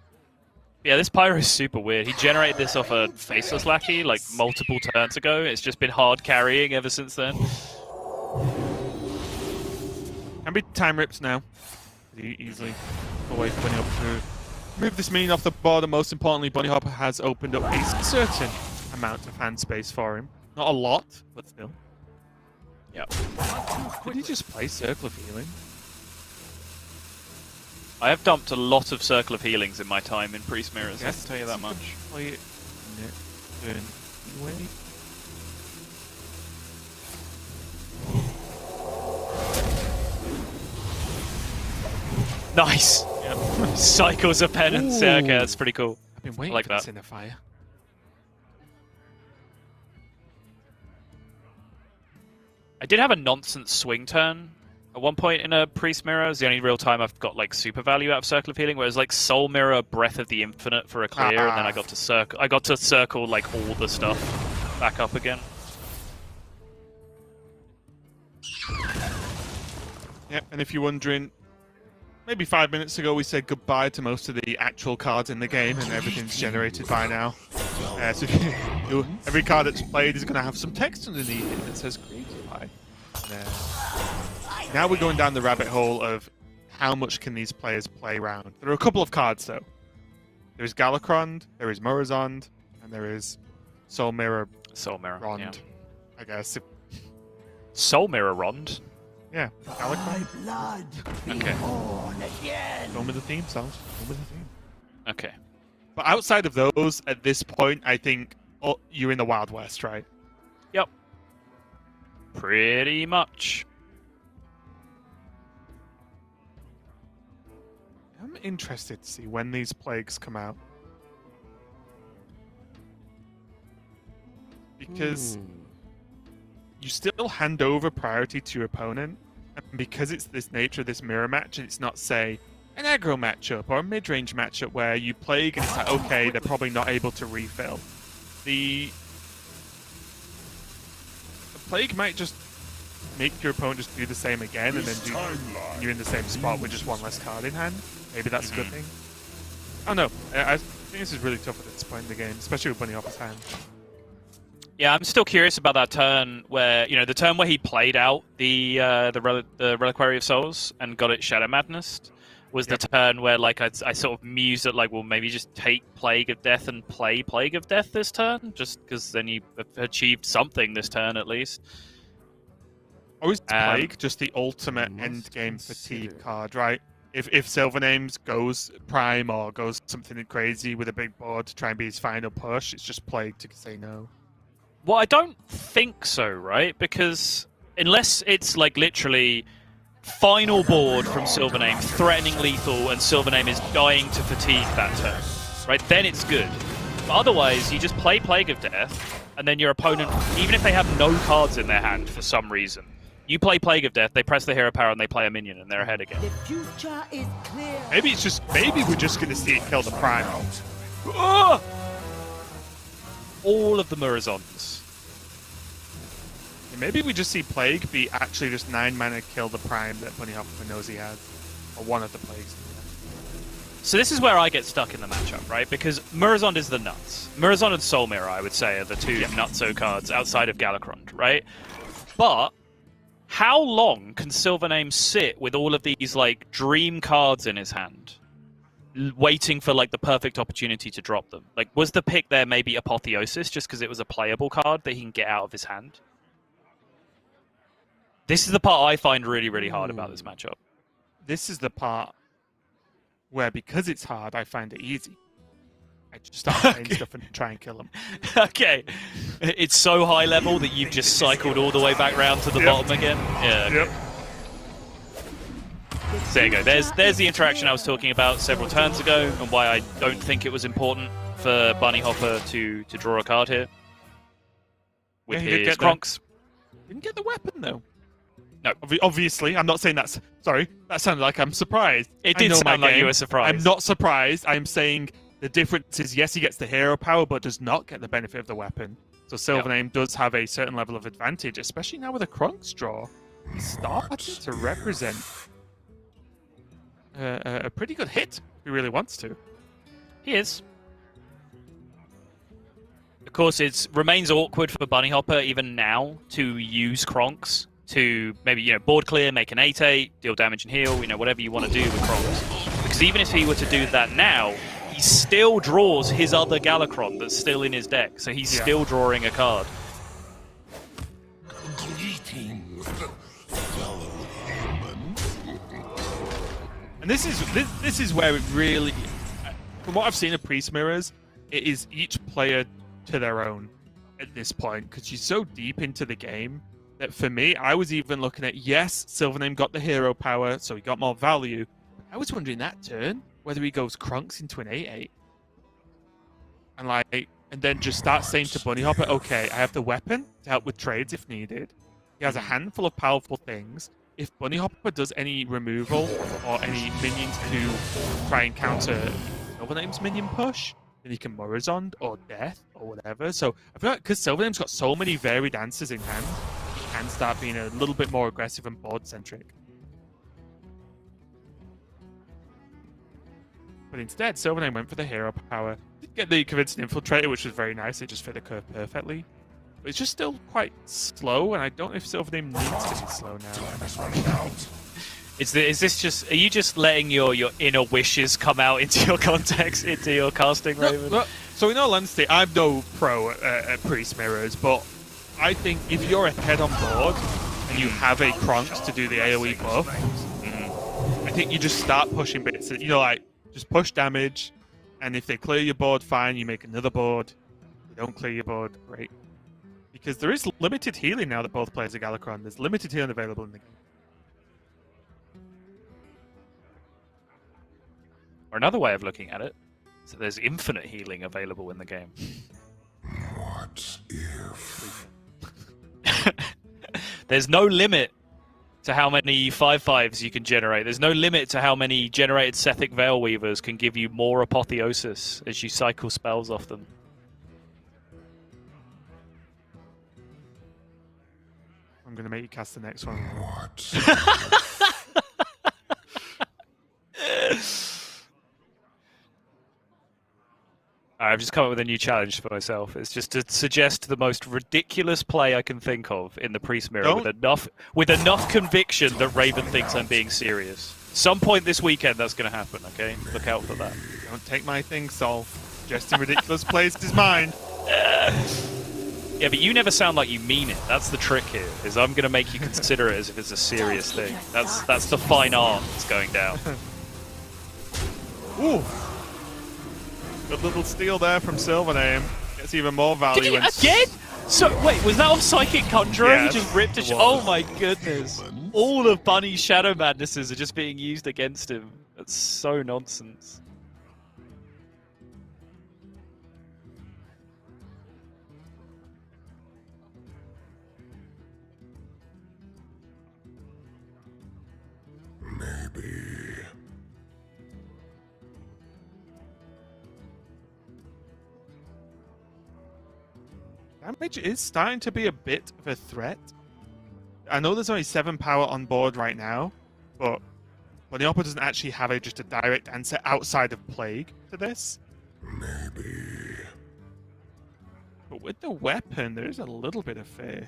Yeah, this Pyro is super weird. He generated this off a Faceless Lackey like multiple turns ago. It's just been hard carrying ever since then. Can be time rips now. Easily away from Bunnyhopper to move this minion off the board, and most importantly, Bunnyhopper has opened up a certain amount of hand space for him. Not a lot, but still. Yep. Did he just play Circle of Healing? I have dumped a lot of Circle of Healings in my time in Priest Mirrors, I can tell you that much. Play it turn anyway. Nice! Yep. Cycles of Penance. Yeah, okay, that's pretty cool. I've been waiting like for this that. in the fire. I did have a nonsense swing turn at one point in a Priest Mirror. It was the only real time I've got like super value out of Circle of Healing, where it was like Soul Mirror, Breath of the Infinite for a clear, and then I got to circle like all the stuff back up again. Yep, and if you're wondering, maybe 5 minutes ago we said goodbye to most of the actual cards in the game, and everything's generated by now. So every card that's played is going to have some text underneath it that says created by. Now we're going down the rabbit hole of how much can these players play around. There are a couple of cards though. There is Galakron, there is Murazond, and there is Soul Mirror. Soul Mirror, Rond, yeah. I guess. Soul Mirror Rond? Yeah, Galakron. Thy blood be Okay. born again. Go with the theme songs. Go with the theme. Okay. But outside of those, at this point, I think you're in the Wild West, right? Yep. Pretty much. I'm interested to see when these plagues come out. Because you still hand over priority to your opponent, and because it's this nature of this mirror match, and it's not say, an aggro matchup or a mid-range matchup where you Plague and it's like, okay, they're probably not able to refill. The Plague might just make your opponent just do the same again, and then you're in the same spot with just one less card in hand. Maybe that's a good thing. I don't know. I think this is really tough at this point in the game, especially with Bunnyhoppor's hand. Yeah, I'm still curious about that turn where, the turn where he played out the Reliquary of Souls and got it Shadow Madness was the turn where, like, I sort of mused at, like, well, maybe just take Plague of Death and play Plague of Death this turn, just because then you have achieved something this turn at least. Or is Plague just the ultimate endgame fatigue card, right? If SilverNames goes Prime or goes something crazy with a big board to try and be his final push, it's just Plague to say no. Well, I don't think so, right? Because unless it's, like, literally final board from SilverName, threatening lethal, and SilverName is dying to fatigue that turn, right? Then it's good. But otherwise, you just play Plague of Death, and then your opponent, even if they have no cards in their hand for some reason, you play Plague of Death, they press the hero power, and they play a minion, and they're ahead again. The future is clear. Maybe we're just gonna see it kill the Prime. Ah! All of the Murazons. Maybe we just see Plague be actually just 9 mana kill the Prime that Bunnyhoppor knows he has. Or one of the Plagues. So this is where I get stuck in the matchup, right? Because Murazond is the nuts. Murazond and Soul Mirror, I would say, are the two nutso cards outside of Galakrond, right? But how long can SilverName sit with all of these, like, dream cards in his hand, waiting for, like, the perfect opportunity to drop them? Like, was the pick there maybe Apotheosis, just because it was a playable card that he can get out of his hand? This is the part I find really, really hard about this matchup. This is the part where, because it's hard, I find it easy. I just start playing stuff and try and kill them. Okay. It's so high level that you've just cycled all the way back round to the bottom again? Yeah. Okay. There you go. There's the interaction I was talking about several turns ago, and why I don't think it was important for Bunnyhoppor to draw a card here. With his Kronks. Didn't get the weapon, though. No. Obviously, I'm not saying that's... Sorry, that sounded like I'm surprised. It did sound like you were surprised. I'm not surprised. I'm saying the difference is, yes, he gets the hero power, but does not get the benefit of the weapon. So SilverName does have a certain level of advantage, especially now with a Kronks draw. He's starting to represent a pretty good hit, if he really wants to. He is. Of course, it remains awkward for Bunnyhoppor even now to use Kronks to maybe, board clear, make an 8/8, deal damage and heal, whatever you want to do with Kronks. Because even if he were to do that now, he still draws his other Galakrond that's still in his deck. So he's still drawing a card. Greetings, And this is where it really, from what I've seen of Priest Mirrors, it is each player to their own at this point, because you're so deep into the game that for me, I was even looking at, yes, SilverName got the hero power, so he got more value. I was wondering that turn whether he goes Kronks into an 8/8, and then just start saying to Bunnyhoppor, okay, I have the weapon to help with trades if needed. He has a handful of powerful things. If Bunnyhoppor does any removal or any minions to try and counter SilverName's minion push, then he can Murazond or Death or whatever. So I feel like because SilverName's got so many varied answers in hand, he can start being a little bit more aggressive and board-centric. But instead, SilverName went for the hero power. Did get the convincing infiltrator, which was very nice. It just fit the curve perfectly. But it's just still quite slow, and I don't know if SilverName needs to be slow now. Is this just? Are you just letting your inner wishes come out into your context, into your casting, Raven? No, so in all honesty, I'm no pro at Priest Mirrors, but I think if you're ahead on board and you have a Kronks to do the AoE buff, I think you just start pushing bits. Just push damage, and if they clear your board, fine, you make another board. If they don't clear your board, great. Because there is limited healing now that both players are Galakrond. There's limited healing available in the game. Or another way of looking at it, so there's infinite healing available in the game. What if? There's no limit to to how many 5/5s you can generate. There's no limit to how many generated Sethic Veil Weavers can give you more apotheosis as you cycle spells off them. I'm going to make you cast the next one. What? I've just come up with a new challenge for myself. It's just to suggest the most ridiculous play I can think of in the Priest Mirror with enough conviction that Raven thinks I'm being serious. Some point this weekend that's going to happen, okay? Look out for that. Don't take my thing, Sol. Suggesting ridiculous plays is mine. Yeah, but you never sound like you mean it. That's the trick here, is I'm going to make you consider it as if it's a serious thing. That's the fine art that's going down. Ooh. Good little steal there from SilverName. Gets even more value. Did he again? So, wait, was that off Psychic Conjurer? Yes, He just ripped a oh my goodness. All of Bunny's Shadow Madnesses are just being used against him. That's so nonsense. Maybe. Damage is starting to be a bit of a threat. I know there's only 7 power on board right now, but Bunnyhoppor doesn't actually have just a direct answer outside of Plague to this. Maybe. But with the weapon, there is a little bit of fear.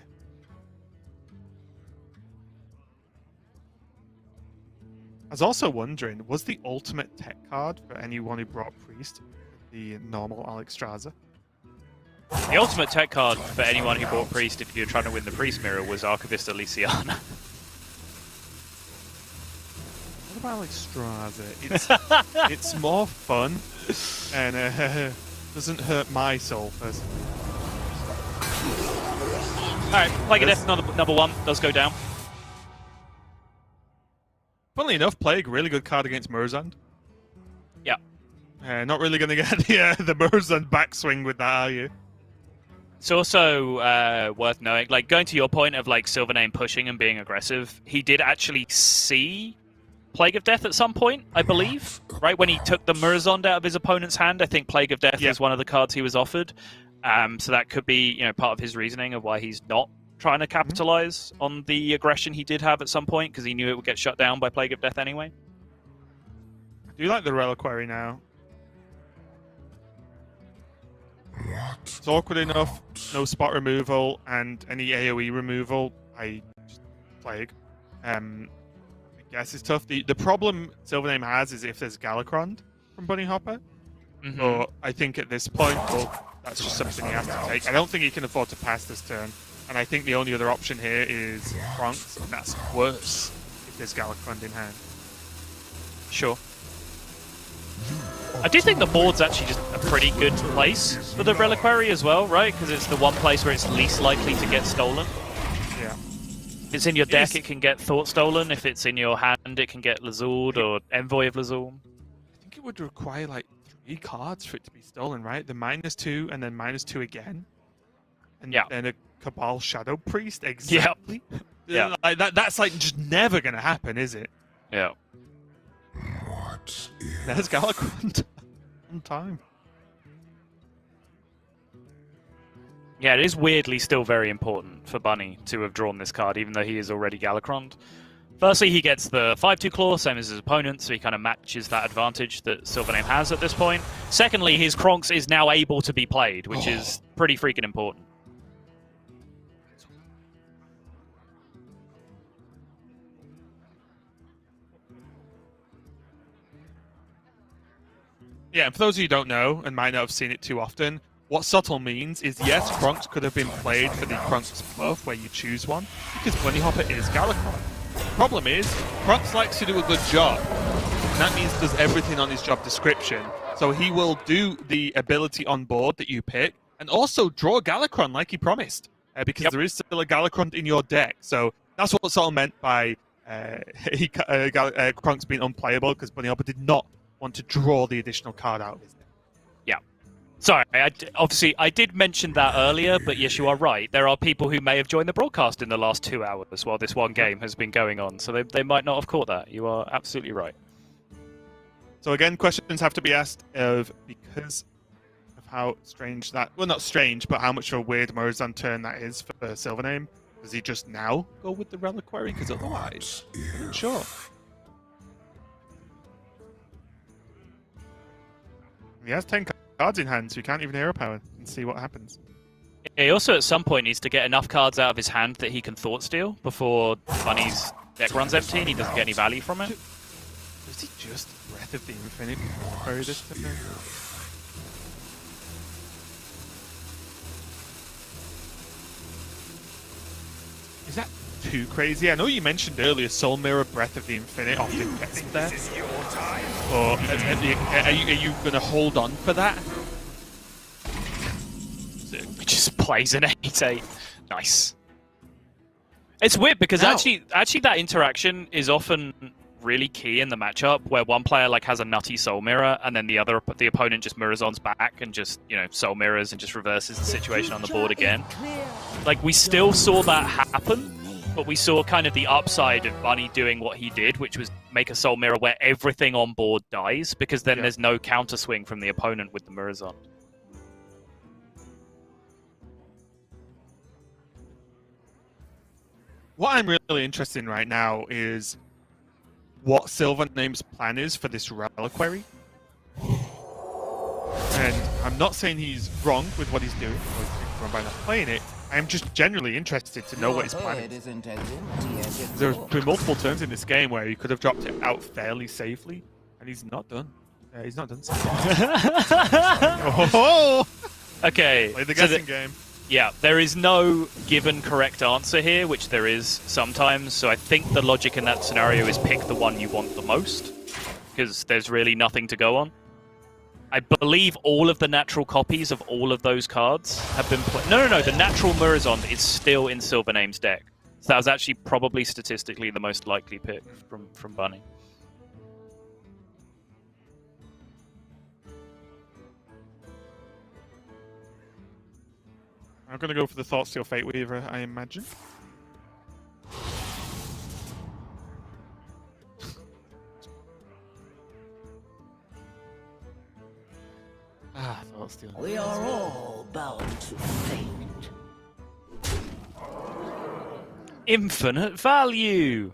I was also wondering, was the ultimate tech card for anyone who brought Priest the normal Alexstrasza? The ultimate tech card for anyone who bought Priest if you're trying to win the Priest Mirror was Archivist Elysiana. What about Alexstrasza? It's more fun and doesn't hurt my soul personally. Alright, Plague of Death number 1 does go down. Funnily enough, Plague, really good card against Murzand. Yeah. Not really going to get the Murzand backswing with that, are you? It's also worth knowing, like, going to your point of, like, SilverName pushing and being aggressive, he did actually see Plague of Death at some point, I believe, right? When he took the Murzond out of his opponent's hand, I think Plague of Death is one of the cards he was offered. So that could be, you know, part of his reasoning of why he's not trying to capitalize on the aggression he did have at some point, because he knew it would get shut down by Plague of Death anyway. I do like the Reliquary now. What? It's awkward enough, no spot removal, and any AoE removal, I just Plague. I guess it's tough. The problem SilverName has is if there's Galacrond from Bunnyhoppor. But I think at this point, well, that's just something he has to take. I don't think he can afford to pass this turn. And I think the only other option here is Bronx, and that's worse if there's Galacrond in hand. Sure. I do think the board's actually just a pretty good place for the Reliquary as well, right? Because it's the one place where it's least likely to get stolen. Yeah. If it's in your deck, it can get Thought Stolen. If it's in your hand, it can get Lazuld or Envoy of Lazul. I think it would require like 3 cards for it to be stolen, right? The -2 and then -2 again. And then a Cabal Shadow Priest, exactly. Yeah. Like that's like just never going to happen, is it? Yeah. What if... There's Galacrond on time. Yeah, it is weirdly still very important for Bunny to have drawn this card, even though he is already Galacrond. Firstly, he gets the 5/2 claw, same as his opponent, so he kind of matches that advantage that SilverName has at this point. Secondly, his Kronks is now able to be played, which is pretty freaking important. Yeah, and for those of you who don't know, and might not have seen it too often, what subtle means is, yes, Kronks could have been played for the Kronks buff, where you choose one, because Bunnyhoppor is Galacrond. The problem is, Kronks likes to do a good job, and that means does everything on his job description. So he will do the ability on board that you pick, and also draw Galacrond like he promised, because there is still a Galacrond in your deck. So that's what Subtle meant by Kronks being unplayable, because Bunnyhoppor did not want to draw the additional card out of his deck. Yeah. Sorry, obviously I did mention that earlier, but yes, you are right. There are people who may have joined the broadcast in the last 2 hours while this one game has been going on, so they might not have caught that. You are absolutely right. So again, questions have to be asked because of how strange that... Well, not strange, but how much of a weird Morazon turn that is for SilverName. Does he just now go with the Reliquary? Because otherwise, I'm not sure. He has 10 cards in hand, so you can't even hero power and see what happens. He also at some point needs to get enough cards out of his hand that he can Thought Steal before Bunny's deck runs empty and he doesn't get any value from it. Does he just Breath of the Infinite Reliquary this time? Is that too crazy? I know you mentioned earlier Soul Mirror Breath of the Infinite often gets him there. Or are you going to hold on for that? He just plays an 8/8. Nice. It's weird because actually that interaction is often really key in the matchup where one player like has a nutty Soul Mirror and then the opponent just mirrors on's back and just, you know, Soul Mirrors and just reverses the situation on the board again. Like we still saw that happen, but we saw kind of the upside of Bunny doing what he did, which was make a Soul Mirror where everything on board dies because then there's no counter swing from the opponent with the mirrors on. What I'm really interested in right now is what SilverName's plan is for this Reliquary. And I'm not saying he's wrong with what he's doing, or he's wrong by not playing it. I'm just generally interested to know what his plan is. There's been multiple turns in this game where he could have dropped it out fairly safely, and he's not done. He's not done so far. Okay. Play the guessing game. Yeah, there is no given correct answer here, which there is sometimes. So I think the logic in that scenario is pick the one you want the most, because there's really nothing to go on. I believe all of the natural copies of all of those cards have been played. No, the natural Murazon is still in SilverName's deck. So that was actually probably statistically the most likely pick from Bunny. I'm going to go for the Thoughtsteel Fate Weaver, I imagine. Thoughtsteel. We are all bound to fate. Infinite value!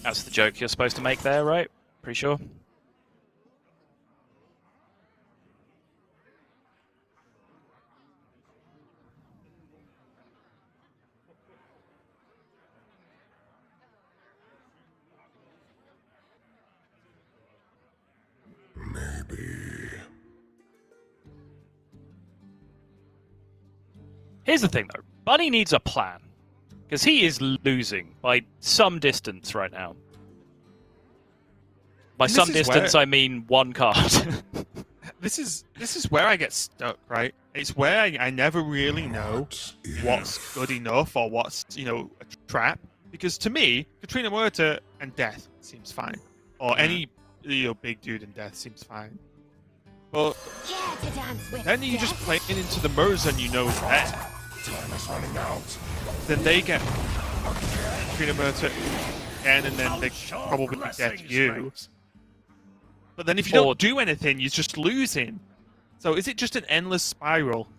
That's the joke you're supposed to make there, right? Pretty sure. Here's the thing, though. Bunny needs a plan. Because he is losing by some distance right now. By some distance, I mean one card. This is where I get stuck, right? It's where I never really know what's good enough or what's, you know, a trap. Because to me, Katrina Muerta and Death seems fine. Or any, you know, big dude and Death seems fine. But then you just play into the Murazon you know is there. Time is running out. Then they get Katrina Muerta again, and then they probably death you. But then if you don't do anything, you're just losing. So is it just an endless spiral?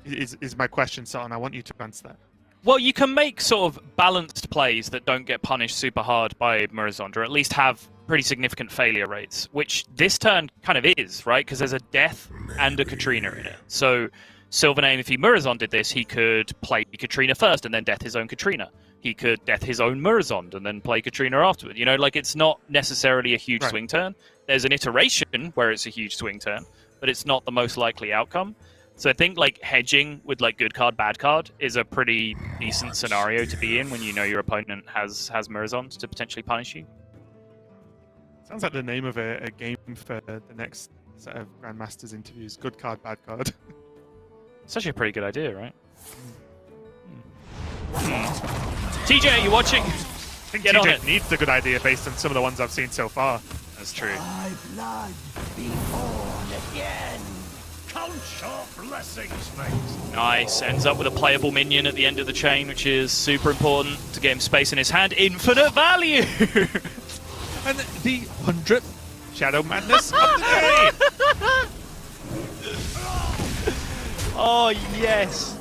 Is my question, Sultan. I want you to answer that. Well, you can make sort of balanced plays that don't get punished super hard by Murazon, or at least have pretty significant failure rates, which this turn kind of is, right? Because there's a Death and a Katrina in it. So SilverName, if he Murazon did this, he could play Katrina first and then Death his own Katrina. He could Death his own Murazon and then play Katrina afterward. You know, like it's not necessarily a huge swing turn. There's an iteration where it's a huge swing turn, but it's not the most likely outcome. So I think like hedging with like good card, bad card is a pretty decent scenario to be in when you know your opponent has Murazons to potentially punish you. Sounds like the name of a game for the next set of Grandmasters interviews. Good card, bad card. It's actually a pretty good idea, right? TJ, are you watching? I think Get on TJ it. needs a good idea based on some of the ones I've seen so far. That's true. My blood be born again. Count your blessings, mate. Nice. Ends up with a playable minion at the end of the chain, which is super important to get him space in his hand. Infinite value! And the 100th Shadow Madness of the day! Oh, yes!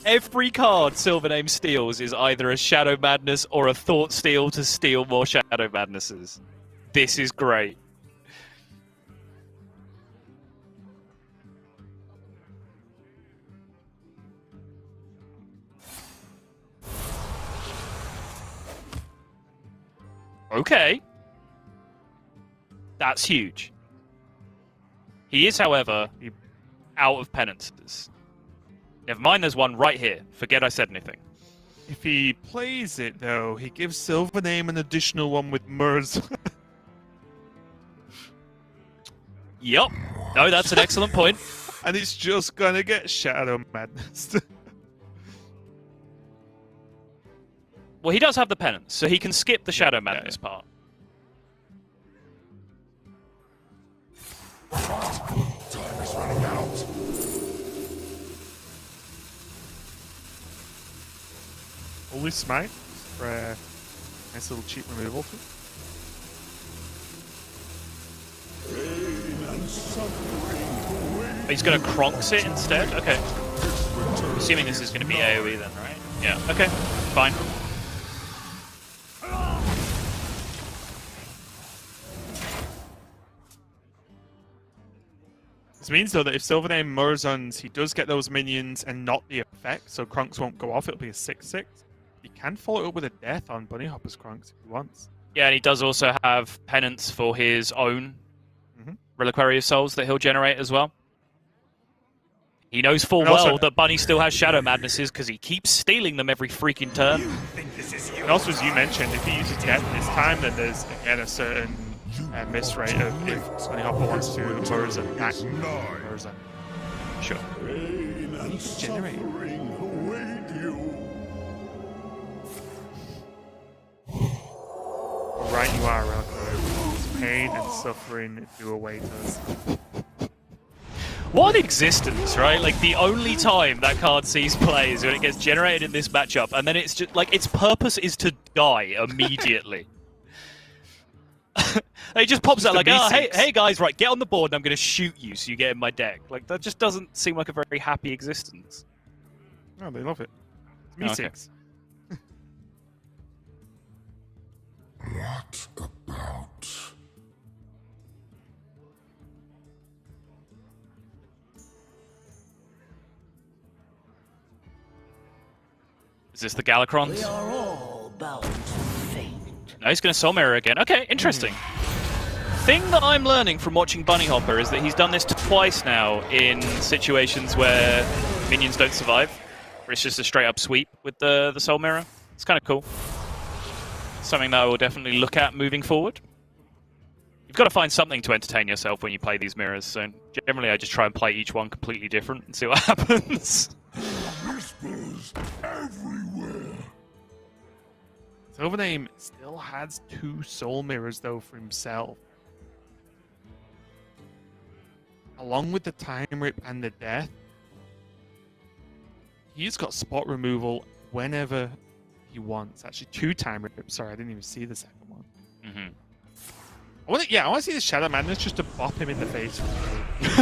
Every card SilverName steals is either a Shadow Madness or a Thought Steal to steal more Shadow Madnesses. This is great. Okay. That's huge. He is, however, out of penances. Never mind, there's one right here. Forget I said anything. If he plays it, though, he gives SilverName an additional one with Murs. Yup. No, that's an excellent point. And it's just gonna get Shadow Madness. Well, he does have the penance, so he can skip the Shadow Madness part. Time is running out. Holy Smite for a nice little cheap removal. He's going to Kronks it instead? Okay. Assuming this is going to be AoE then, right? Yeah, okay. Fine. This means, though, that if SilverName Murzons, he does get those minions and not the effect, so Krunks won't go off, it'll be a 6-6. He can follow it up with a death on Bunnyhoppor's Krunks if he wants. Yeah, and he does also have penance for his own Reliquary of Souls that he'll generate as well. He knows full well that Bunny still has Shadow Madnesses because he keeps stealing them every freaking turn. And also, as you mentioned, if he uses death this time, then there's, again, a certain miss rate of if Bunnyhoppor wants to Murza back. Murza. Sure. Generate. Right you are, Reliquary. Pain and suffering do await us. What an existence, right? Like, the only time that card sees play is when it gets generated in this matchup, and then it's just, like, its purpose is to die immediately. It just pops out like, oh, hey guys, right, get on the board and I'm going to shoot you so you get in my deck. Like, that just doesn't seem like a very happy existence. Oh, they love it. It's meetings. Okay. What about... Is this the Galacrons? We are all bound to fate. No, he's going to Soul Mirror again. Okay, interesting. Thing that I'm learning from watching Bunnyhoppor is that he's done this twice now in situations where minions don't survive, where it's just a straight-up sweep with the Soul Mirror. It's kind of cool. Something that I will definitely look at moving forward. You've got to find something to entertain yourself when you play these mirrors, so generally I just try and play each one completely different and see what happens. Whispers everywhere. SilverName still has 2 Soul Mirrors, though, for himself. Along with the Time Rip and the Death, he's got spot removal whenever he wants. Actually, 2 Time Rips. Sorry, I didn't even see the second one. I want to see the Shadow Madness just to bop him in the face.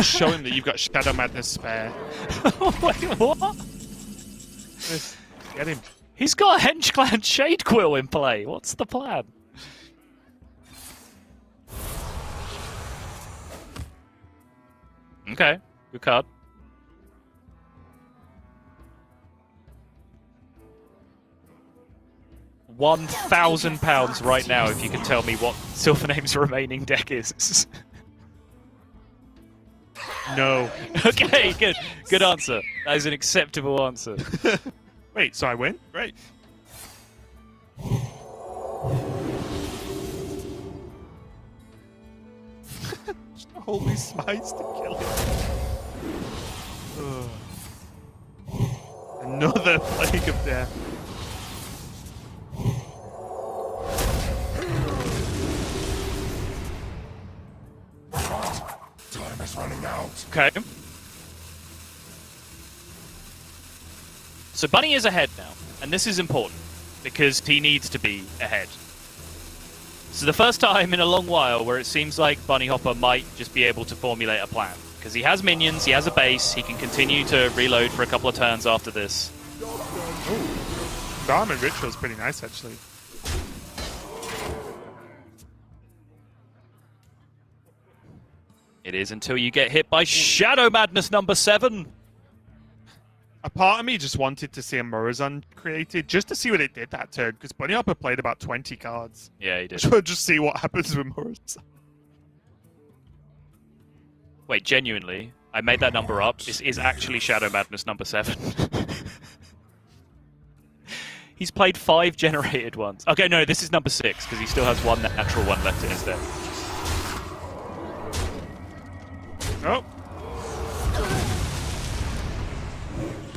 Show him that you've got Shadow Madness spare. Wait, what? Just get him. He's got a Hench Clan Shade Quill in play. What's the plan? Okay, good card. £1,000 right now if you can tell me what SilverName's remaining deck is. No. Okay, good. Good answer. That is an acceptable answer. Wait, so I win? Great. Just holy smites to kill him. Another Plague of Death. is running out. Okay. So Bunny is ahead now, and this is important because he needs to be ahead. So the first time in a long while where it seems like Bunnyhoppor might just be able to formulate a plan. Because he has minions, he has a base, he can continue to reload for a couple of turns after this. Ooh. Diamond Ritual is pretty nice, actually. It is until you get hit by Shadow Madness number 7. A part of me just wanted to see a Murazan created just to see what it did that turn, because Bunnyhoppor played about 20 cards. Yeah, he did. So just see what happens with Murazan. Wait, genuinely, I made that number up. This is actually Shadow Madness number 7. He's played 5 generated ones. Okay, no, this is number 6, because he still has 1 natural one left in his deck. Oh.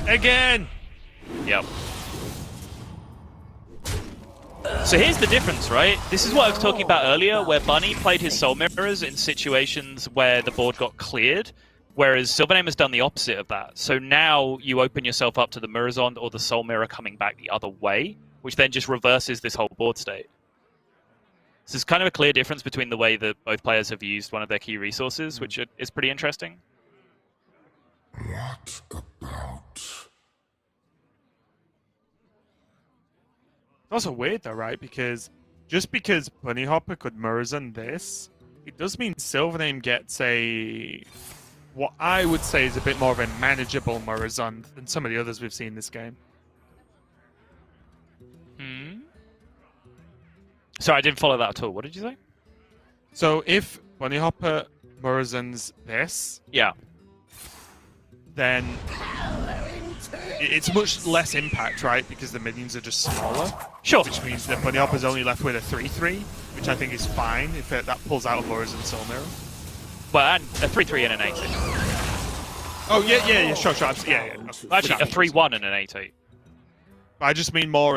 Again! Yep. So here's the difference, right? This is what I was talking about earlier, where Bunny played his Soul Mirrors in situations where the board got cleared, whereas SilverName has done the opposite of that. So now you open yourself up to the Murazon or the Soul Mirror coming back the other way, which then just reverses this whole board state. So there's kind of a clear difference between the way that both players have used one of their key resources, which is pretty interesting. What about? Also weird though, right? Because just because Bunnyhoppor could Murazan this, it does mean SilverName gets a what I would say is a bit more of a manageable Murazan than some of the others we've seen this game. Sorry, I didn't follow that at all. What did you say? So if Bunnyhoppor Murazans this, Yeah. then it's much less impact, right? Because the minions are just smaller. Sure. Which means that Bunnyhoppor's only left with a 3/3, which I think is fine if that pulls out a Murazan Soul Mirror. Well, and a 3/3 and an 8/8. Oh, yeah, sure. Yeah. Actually, a 3/1 and an 8/8. I just mean more,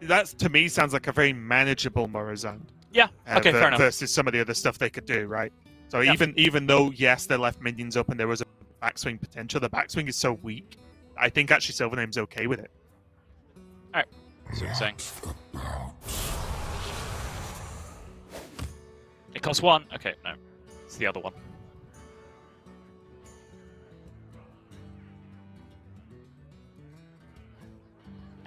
that's to me sounds like a very manageable Murazan. Yeah, okay, fair enough. Versus some of the other stuff they could do, right? So Yeah. even though, yes, they left minions up and there was a backswing potential, the backswing is so weak, I think actually SilverName's okay with it. Alright, that's what I'm saying. It costs 1. Okay, no. It's the other one.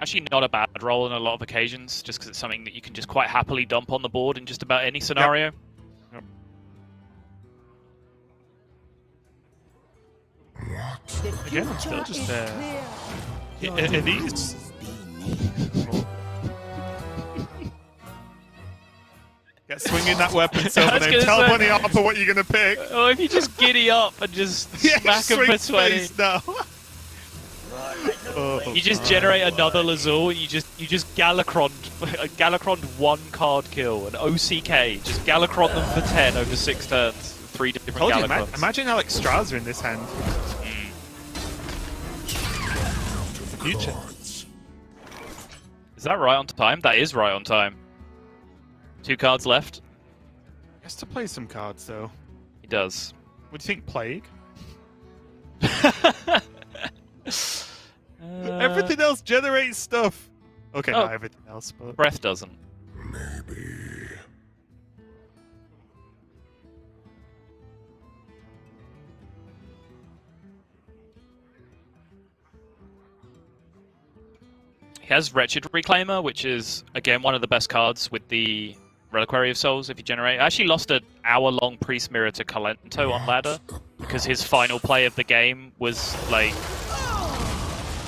Actually not a bad roll on a lot of occasions, just because it's something that you can just quite happily dump on the board in just about any scenario. Yep. Again, I'm still just are these? Get swinging that weapon, SilverName. Tell Bunnyhoppor what you're gonna pick. Oh, if you just giddy up and just smack him for 20. No. You just generate another Lazul, and you just Galakrond 1 card kill, an OCK, just Galakrond them for 10 over 6 turns. 3 different Told you, Galakronds. imagine Alex Straza in this hand. Future. Is that right on time? That is right on time. 2 cards left. He has to play some cards though. He does. What do you think, Plague? Everything else generates stuff. Okay, Oh. not everything else, but Breath doesn't. Maybe. He has Wretched Reclaimer, which is, again, one of the best cards with the Reliquary of Souls if you generate. I actually lost an hour-long Priest Mirror to Calento on ladder because his final play of the game was, like,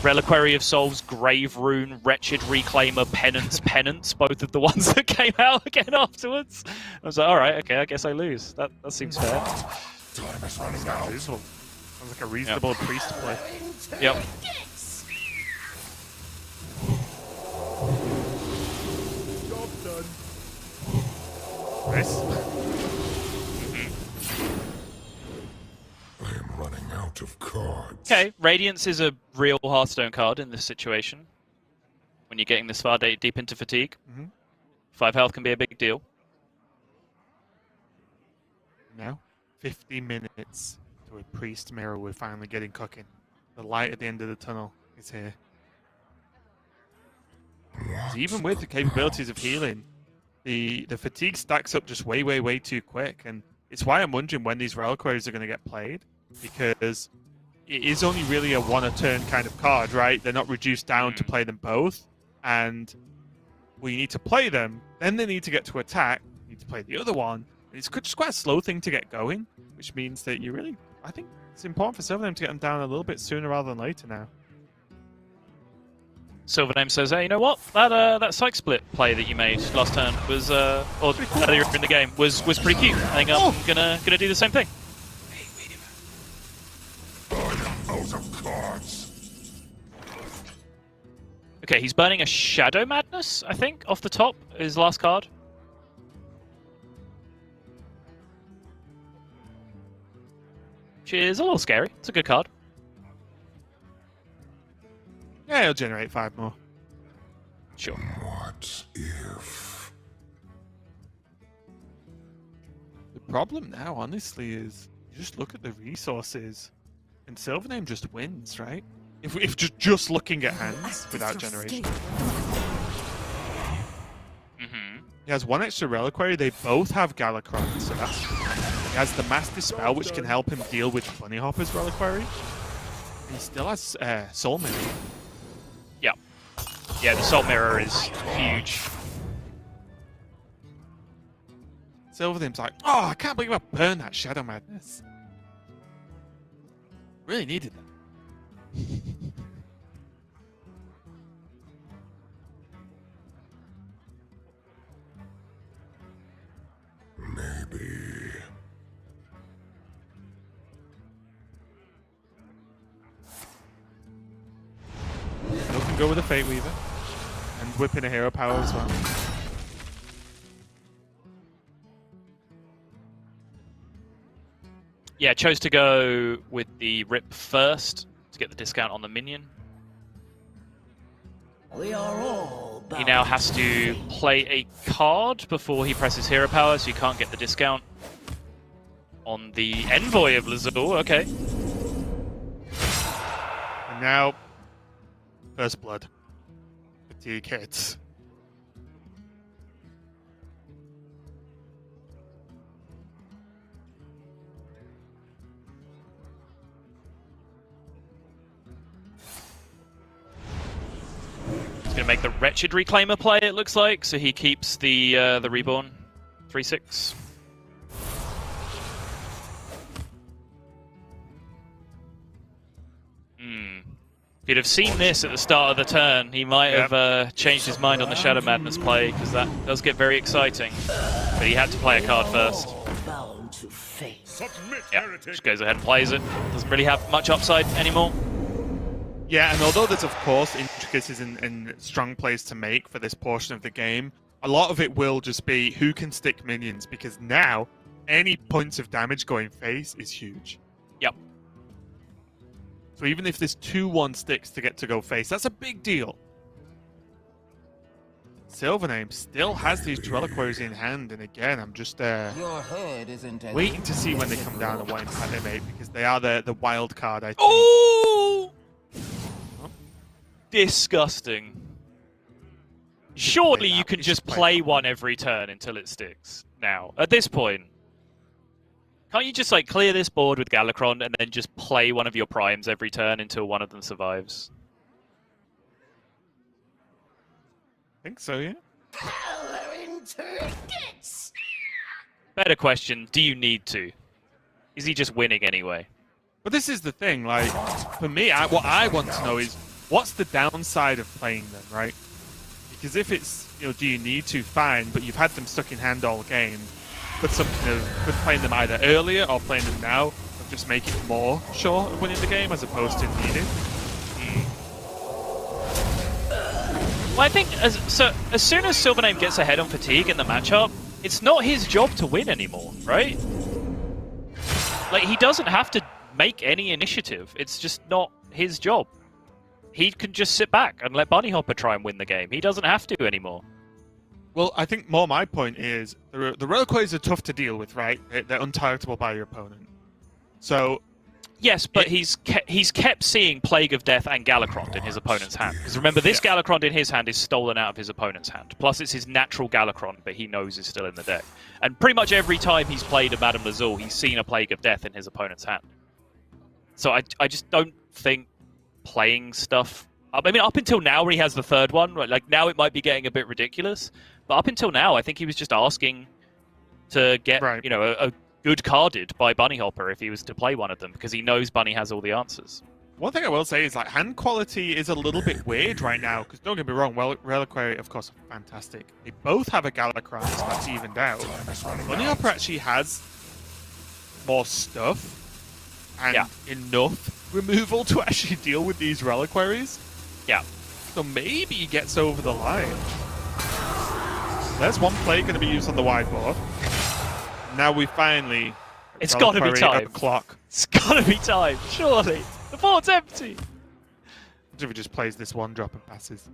Reliquary of Souls, Grave Rune, Wretched Reclaimer, Penance, both of the ones that came out again afterwards. I was like, alright, okay, I guess I lose. That seems fair. Time is running out. reasonable. Sounds like a reasonable priest play. Yep. Nice. I am running out of cards. Okay, Radiance is a real Hearthstone card in this situation. When you're getting this far deep into fatigue. 5 health can be a big deal. Now, 50 minutes to a priest mirror. We're finally getting cooking. The light at the end of the tunnel is here. 'Cause even with the capabilities of healing, the fatigue stacks up just way too quick, and it's why I'm wondering when these reliquaries are going to get played, because it is only really a one-a-turn kind of card, right? They're not reduced down to play them both, and we need to play them, then they need to get to attack, you need to play the other one. It's just quite a slow thing to get going, which means that you really, I think it's important for SilverName to get them down a little bit sooner rather than later now. SilverName says, "Hey, you know what? That psych split play that you made last turn was, or earlier in the game, was pretty cute. I think I'm gonna do the same thing." Out of cards. Okay, he's burning a Shadow Madness, I think, off the top, his last card. Which is a little scary. It's a good card. Yeah, he'll generate 5 more. Sure. What if? The problem now, honestly, is you just look at the resources, and SilverName just wins, right? If just looking at hands Act as without your generation. scape. He has 1 extra reliquary. They both have Galakron, so that's... He has the Master Spell, which can help him deal with Bunnyhoppor's reliquary. And he still has Soul Mirror. Yeah. Yeah, the Soul Mirror is huge. SilverName's like, oh, I can't believe I burned that Shadow Madness. Really needed that. Maybe. Still can go with a Fate Weaver. And whip in a hero power as well. Yeah, chose to go with the Rip first to get the discount on the minion. We are all He now has to play a card before he presses hero power, so you can't get the discount on the Envoy of Lazul. Okay. And now, First Blood. Fatigue hits. Gonna make the Wretched Reclaimer play, it looks like, so he keeps the Reborn 3/6. If he'd have seen this at the start of the turn, he might have changed his mind on the Shadow Madness play, because that does get very exciting. But he had to play a card first. bound to fate. Submit, Yeah, heretic. just goes ahead and plays it. Doesn't really have much upside anymore. Yeah, and although there's, of course, intricacies and strong plays to make for this portion of the game, a lot of it will just be who can stick minions, because now any points of damage going face is huge. Yep. So even if there's 2-1 sticks to get to go face, that's a big deal. SilverName still has these reliquaries in hand, and again, I'm just Your head isn't as waiting to see when they come down and what impact they make, because they are the wild card, I think. Oh! Disgusting. Surely you can just play one every turn until it sticks. Now, at this point, can't you just like clear this board with Galakron and then just play one of your primes every turn until one of them survives? I think so, yeah. power in trinkets. Better question, do you need to? Is he just winning anyway? But this is the thing, like, for me, what I want to know is, what's the downside of playing them, right? Because if it's, do you need to? Fine, but you've had them stuck in hand all game. Could playing them either earlier or playing them now would just make it more sure of winning the game as opposed to needing? Well, I think as soon as SilverName gets ahead on fatigue in the matchup, it's not his job to win anymore, right? Like, he doesn't have to make any initiative. It's just not his job. He can just sit back and let Bunnyhoppor try and win the game. He doesn't have to anymore. Well, I think more my point is the reliquaries are tough to deal with, right? They're untargetable by your opponent. So Yes, but he's kept seeing Plague of Death and Galacrond in his opponent's hand. Because remember, this Galacrond in his hand is stolen out of his opponent's hand. Plus, it's his natural Galacrond, but he knows is still in the deck. And pretty much every time he's played a Madame Lazul, he's seen a Plague of Death in his opponent's hand. So I just don't think playing stuff... I mean, up until now, when he has the third one, right, like now it might be getting a bit ridiculous. But up until now, I think he was just asking to get, you know, a good carded by Bunnyhoppor if he was to play one of them, because he knows Bunny has all the answers. One thing I will say is, like, hand quality is a little bit weird right now, because don't get me wrong, Reliquary, of course, are fantastic. They both have a Galacrond, so that's evened out. Bunnyhoppor actually has more stuff and enough removal to actually deal with these Reliquaries. Yeah. So maybe he gets over the line. There's one play going to be used on the whiteboard. Now we finally... It's got to be time. Clock. It's got to be time, surely. The board's empty. What if he just plays this one drop and passes?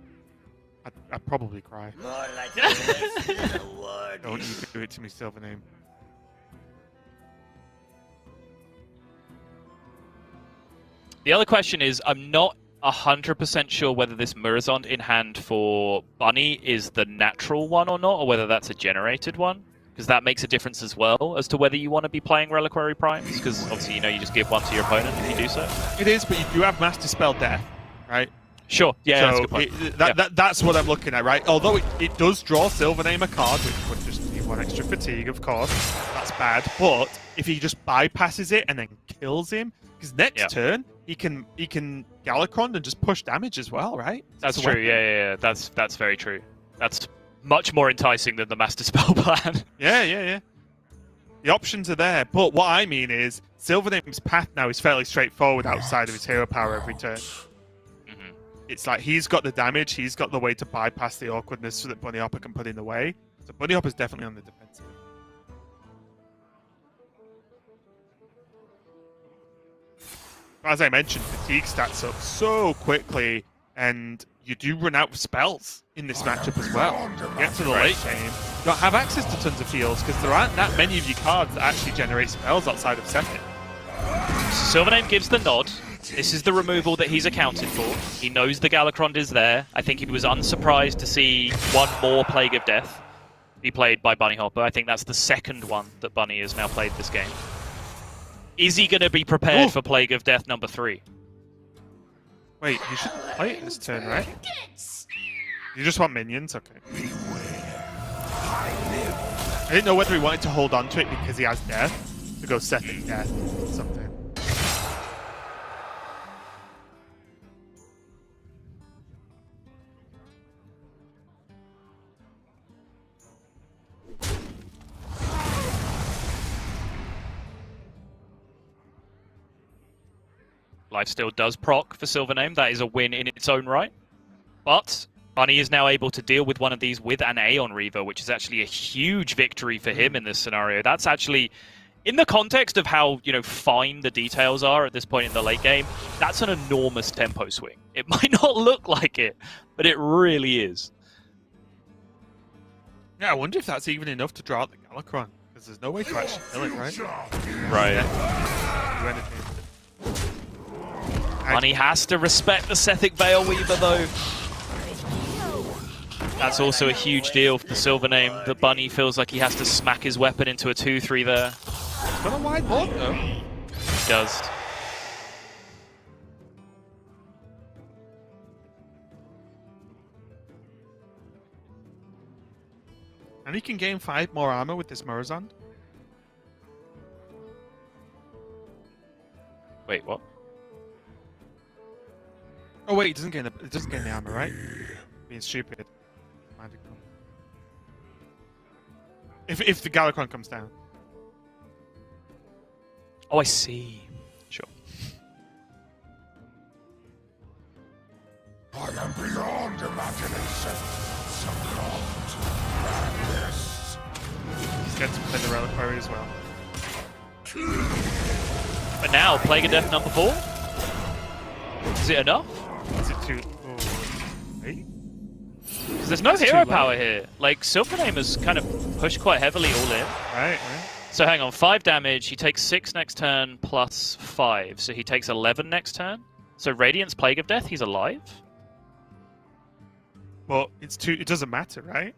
I'd probably cry. More like this than a word. Don't you do it to me, SilverName. The other question is, I'm not 100% sure whether this Murozond in hand for Bunny is the natural one or not, or whether that's a generated one. Because that makes a difference as well as to whether you want to be playing Reliquary Primes, because obviously, you know, you just give one to your opponent if you do so. It is, but you do have Mass Dispel Death, right? Sure, yeah, so that's a good point. That's what I'm looking at, right? Although it does draw SilverName a card, which would just need one extra fatigue, of course. That's bad, but if he just bypasses it and then kills him, because next turn, he can Galacrond and just push damage as well, right? That's true, yeah. That's very true. That's much more enticing than the Master Spell plan. Yeah. The options are there, but what I mean is SilverName's path now is fairly straightforward outside of his hero power every turn. It's like he's got the damage, he's got the way to bypass the awkwardness so that Bunnyhoppor can put in the way. So Bunnyhoppor's definitely on the defensive. As I mentioned, fatigue stats up so quickly, and you do run out of spells in this matchup as well. Get to the late game, you don't have access to tons of heals because there aren't that many of your cards that actually generate spells outside of setting. So SilverName gives the nod. This is the removal that he's accounted for. He knows the Galacrond is there. I think he was unsurprised to see one more Plague of Death be played by Bunnyhoppor. I think that's the second one that Bunny has now played this game. Is he going to be prepared for Plague of Death number 3? Wait, you should play it this turn, right? You just want minions? Okay. I didn't know whether he wanted to hold on to it because he has death, to go Sethic Death or something. Lifesteal does proc for SilverName. That is a win in its own right. But Bunny is now able to deal with one of these with an Aeon Reaver, which is actually a huge victory for him in this scenario. That's actually, in the context of how, you know, fine the details are at this point in the late game, that's an enormous tempo swing. It might not look like it, but it really is. Yeah, I wonder if that's even enough to draw out the Galacrond, because there's no way to actually kill it, right? Right. Yeah. Bunny has to respect the Sethic Veil Weaver, though. That's also a huge deal for the SilverName. The Bunny feels like he has to smack his weapon into a 2-3 there. It's got a wide board, though. He does. And he can gain 5 more armor with this Murozond. Wait, what? Oh wait, it doesn't gain the armor, right? Being stupid. If the Galacrond comes down. Oh, I see. Sure. I am beyond imagination. Succumbed to madness. He's going to play the Reliquary as well. But now, Plague of Death number 4? Is it enough? Is it too... Oh, wait? Because there's no It's too hero late. power here. Like, SilverName has kind of pushed quite heavily all in. Right. So hang on, 5 damage, he takes 6 next turn plus 5, so he takes 11 next turn. So Radiant's Plague of Death, he's alive? But it doesn't matter, right?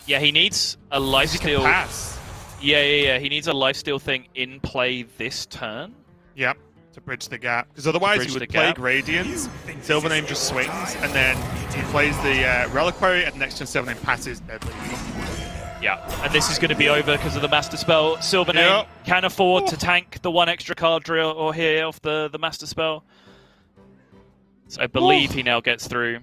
Yeah, he needs a Because he can lifesteal. pass. Yeah. He needs a lifesteal thing in play this turn. Yep, to bridge the gap. Because otherwise bridge he the would Plague gap. Radiance, SilverName just swings, and then he plays the Reliquary, and next turn SilverName passes deadly. Yeah, and this is going to be over because of the Master Spell. SilverName Yep. can afford to tank the 1 extra card drill or here off the Master Spell. So I believe he now gets through.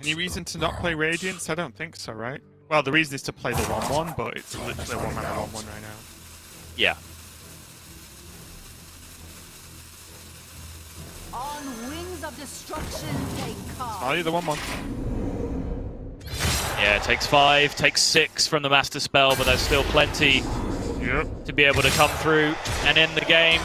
Any reason to not play Radiance? I don't think so, right? Well, the reason is to play the 1-1, but it's literally a 1-mana 1-1 right now. Yeah. On wings of destruction, they come. Value the 1-1. Yeah, it takes 5, takes 6 from the Master Spell, but there's still plenty Yep. to be able to come through and end the game.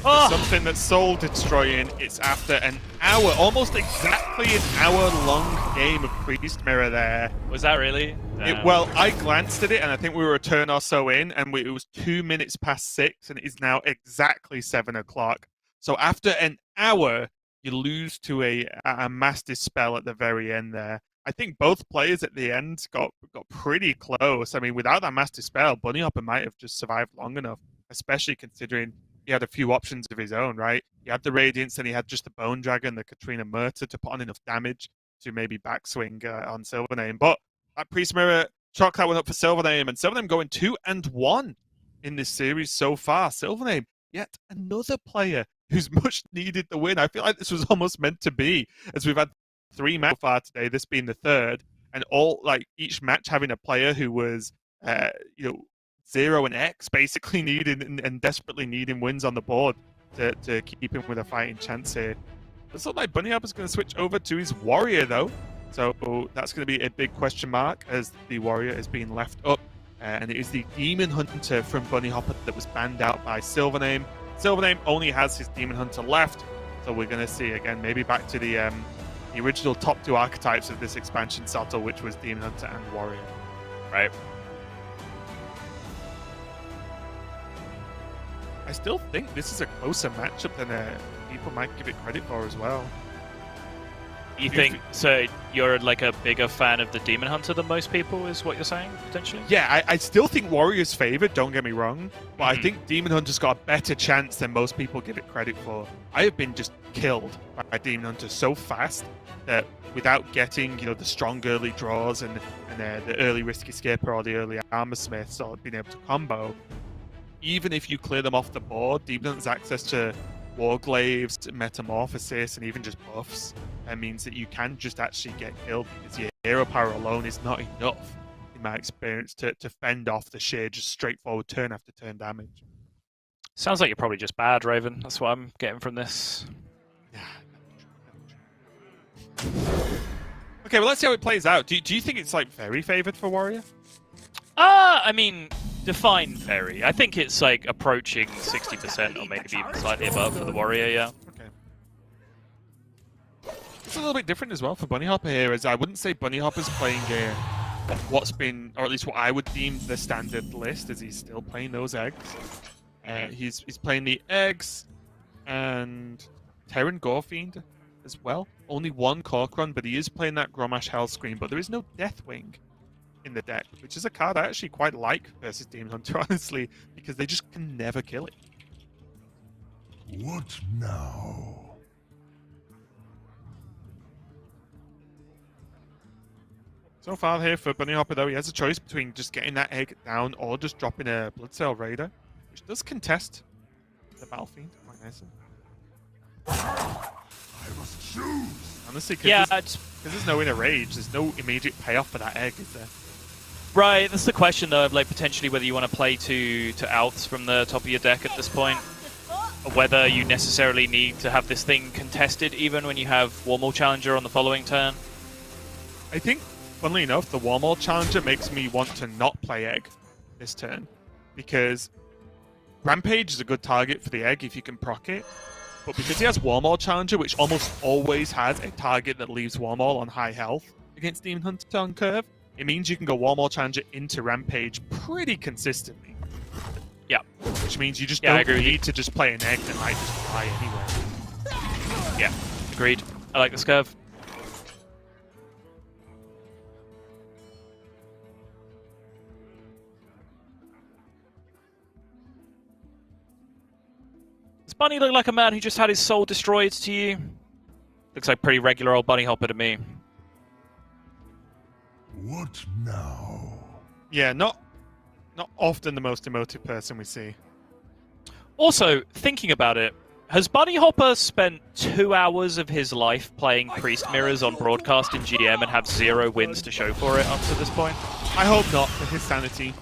Oh! Something that's soul destroying. It's after an hour, almost exactly an hour-long game of Priest Mirror there. Was that really? Damn. Well, I glanced at it, and I think we were a turn or so in, and it was 2 minutes past 6, and it is now exactly 7 o'clock. So after an hour, you lose to a Master Spell at the very end there. I think both players at the end got pretty close. I mean, without that Master Spell, Bunnyhoppor might have just survived long enough, especially considering he had a few options of his own, right? He had the Radiance, and he had just the Bone Dragon, the Katrina Murta to put on enough damage to maybe backswing on SilverName. But that Priest Mirror chalked that one up for SilverName, and SilverName going 2-1 in this series so far. SilverName, yet another player who's much needed the win. I feel like this was almost meant to be, as we've had 3 matches so far today, this being the 3rd, and all like each match having a player who was, 0 and X basically needing and desperately needing wins on the board to keep him with a fighting chance here. Looks like Bunnyhoppor's going to switch over to his Warrior though, so that's going to be a big question mark as the Warrior is being left up, and it is the Demon Hunter from Bunnyhoppor that was banned out by SilverName. SilverName only has his Demon Hunter left, so we're going to see again maybe back to the original top 2 archetypes of this expansion cycle, which was Demon Hunter and Warrior. Right. I still think this is a closer matchup than people might give it credit for as well. You think so? You're like a bigger fan of the Demon Hunter than most people, is what you're saying, potentially? Yeah, I still think Warrior's favored, don't get me wrong, but I think Demon Hunter's got a better chance than most people give it credit for. I have been just killed by Demon Hunter so fast that without getting, the strong early draws and the early Risky Skipper or the early Armor Smiths or being able to combo, even if you clear them off the board, Demon Hunter's access to Warglaives, Metamorphosis, and even just buffs means that you can just actually get killed because your hero power alone is not enough, in my experience, to fend off the sheer, just straightforward turn after turn damage. Sounds like you're probably just bad, Raven. That's what I'm getting from this. Okay, well, let's see how it plays out. Do you think it's very favored for Warrior? I mean, define very. I think it's approaching 60% or maybe even slightly above for the Warrior, yeah. Okay. It's a little bit different as well for Bunnyhoppor here, as I wouldn't say Bunnyhoppor's playing what's been, or at least what I would deem the standard list, as he's still playing those eggs. He's playing the eggs and Terran Gorefiend as well. Only 1 Corkron, but he is playing that Gromash Hellscream, but there is no Deathwing in the deck, which is a card I actually quite like versus Demon Hunter, honestly, because they just can never kill it. What now? So far here for Bunnyhoppor, though, he has a choice between just getting that egg down or just dropping a Bloodsail Raider, which does contest the Battlefiend quite nicely. I must choose. Honestly, Yeah, there's no inner rage, there's no immediate payoff for that egg, is there? right. That's the question, though, of potentially whether you want to play to outs from the top of your deck at this point, or whether you necessarily need to have this thing contested even when you have Warmaul Challenger on the following turn. I think, funnily enough, the Warmaul Challenger makes me want to not play egg this turn, because Rampage is a good target for the egg if you can proc it. But because he has Warmaul Challenger, which almost always has a target that leaves Warmaul on high health against Demon Hunter on curve, it means you can go Warmaul Challenger into Rampage pretty consistently. Yeah. Which means you just Yeah, I don't agree with you. need to just play an egg that might just die anyway. Yeah, agreed. I like this curve. Does Bunny look like a man who just had his soul destroyed to you? Looks like pretty regular old Bunnyhoppor to me. What now? Yeah, not often the most emotive person we see. Also, thinking about it, has Bunnyhoppor spent 2 hours of his life playing Priest Mirrors on broadcast in GM and have 0 wins to show for it up to this point? I hope not, for his sanity.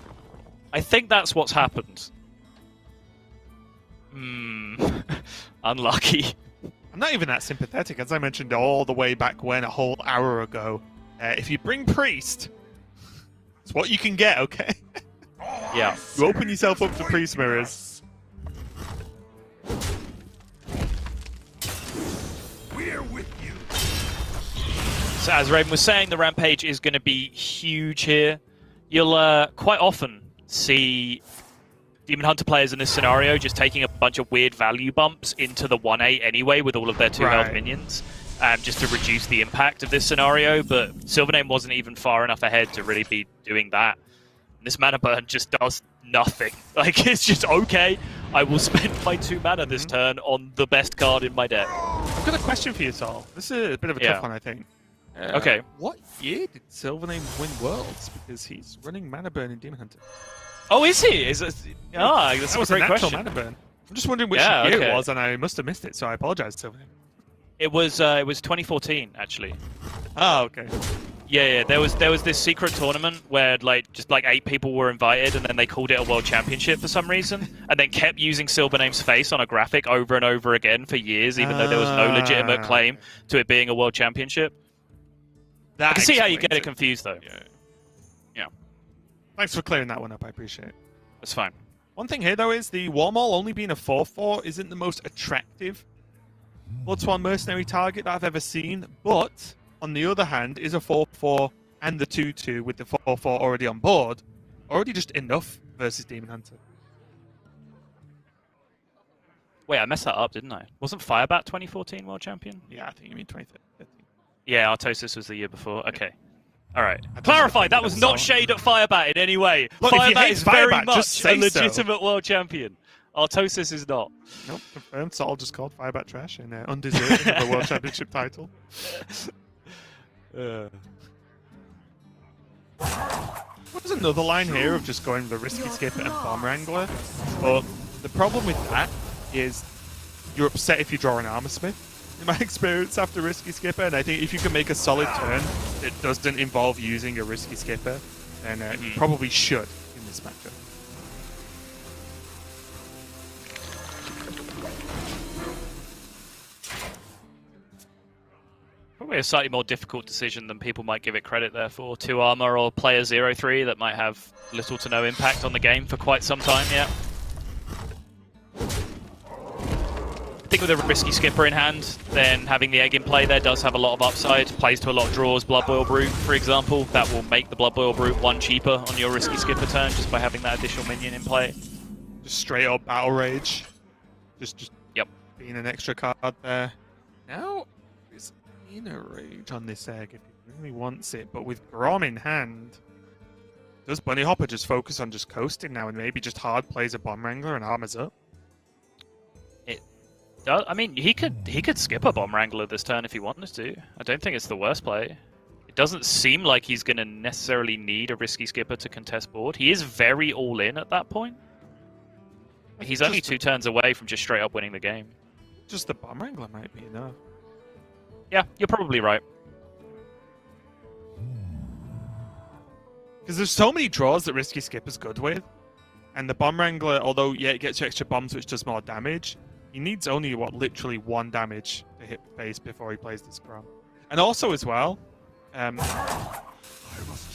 I think that's what's happened. Unlucky. I'm not even that sympathetic, as I mentioned all the way back when, a whole hour ago. If you bring Priest, it's what you can get, okay? Yeah. You open yourself up to Priest Mirrors. We're with you. So as Raven was saying, the Rampage is going to be huge here. You'll quite often see Demon Hunter players in this scenario just taking a bunch of weird value bumps into the 1-8 anyway with all of their 2 health minions, just to reduce the impact of this scenario, but SilverName wasn't even far enough ahead to really be doing that. This mana burn just does nothing. Like, it's just, okay, I will spend my 2 mana this turn on the best card in my deck. I've got a question for you, Saul. This is a bit of a tough one, I think. Okay. What year did SilverName win Worlds? Because he's running mana burn in Demon Hunter. Oh, is he? That's That a was great an actual question. mana burn. I'm just wondering which Yeah, year okay. it was, and I must have missed it, so I apologize, SilverName. It was 2014, actually. Oh, okay. Yeah, there was this secret tournament where just 8 people were invited, and then they called it a world championship for some reason, and then kept using SilverName's face on a graphic over and over again for years, even though there was no legitimate claim to it being a world championship. I can see how you get it confused, though. Yeah. Thanks for clearing that one up. I appreciate it. That's fine. One thing here, though, is the Warmaul only being a 4/4 isn't the most attractive Blood-Sworn Mercenary target that I've ever seen, but on the other hand, is a 4/4 and the 2/2 with the 4/4 already on board, already just enough versus Demon Hunter. Wait, I messed that up, didn't I? Wasn't Firebat 2014 world champion? Yeah, I think you mean 2013. Yeah, Artosis was the year before. Okay. All right. I Clarify, think that was not shade at Firebat in any way. Look, if you Firebat hate is very Firebat, much just say a so. legitimate world champion. Artosis is not. Nope, confirmed. Saul just called Firebat trash and undeserving of a World Championship title. There's another line here of just going with the Risky Skipper and Bomb Wrangler, but the problem with that is you're upset if you draw an Armor Smith, in my experience, after Risky Skipper, and I think if you can make a solid turn that doesn't involve using a Risky Skipper, then you probably should in this matchup. Probably a slightly more difficult decision than people might give it credit there for. 2 armor or player 0/3 that might have little to no impact on the game for quite some time yet. I think with a Risky Skipper in hand, then having the egg in play there does have a lot of upside. Plays to a lot of draws, Blood Boil Brute, for example. That will make the Blood Boil Brute 1 cheaper on your Risky Skipper turn just by having that additional minion in play. Just straight up Battle Rage. Just Yep. being an extra card there. Now, is Inner Rage on this egg if he really wants it, but with Grom in hand, does Bunnyhoppor just focus on just coasting now and maybe just hard plays a Bomb Wrangler and armors up? I mean, he could skip a Bomb Wrangler this turn if he wanted to. I don't think it's the worst play. It doesn't seem like he's going to necessarily need a Risky Skipper to contest board. He is very all-in at that point. He's only 2 turns away from just straight up winning the game. Just the Bomb Wrangler might be enough. Yeah, you're probably right. Because there's so many draws that Risky Skipper's good with. And the Bomb Wrangler, although, yeah, it gets you extra bombs, which does more damage, he needs only, literally 1 damage to hit the face before he plays this Grom. And also, as well,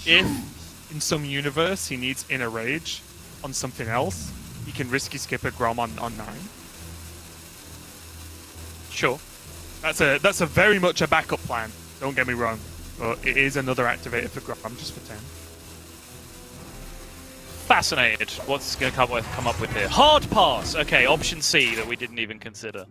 if in some universe he needs Inner Rage, on something else, he can risky skip a Grom on 9. Sure. That's a very much a backup plan. Don't get me wrong, but it is another activator for Grom just for 10. Fascinated. What's going to come up with here? Hard pass. Okay, option C that we didn't even consider.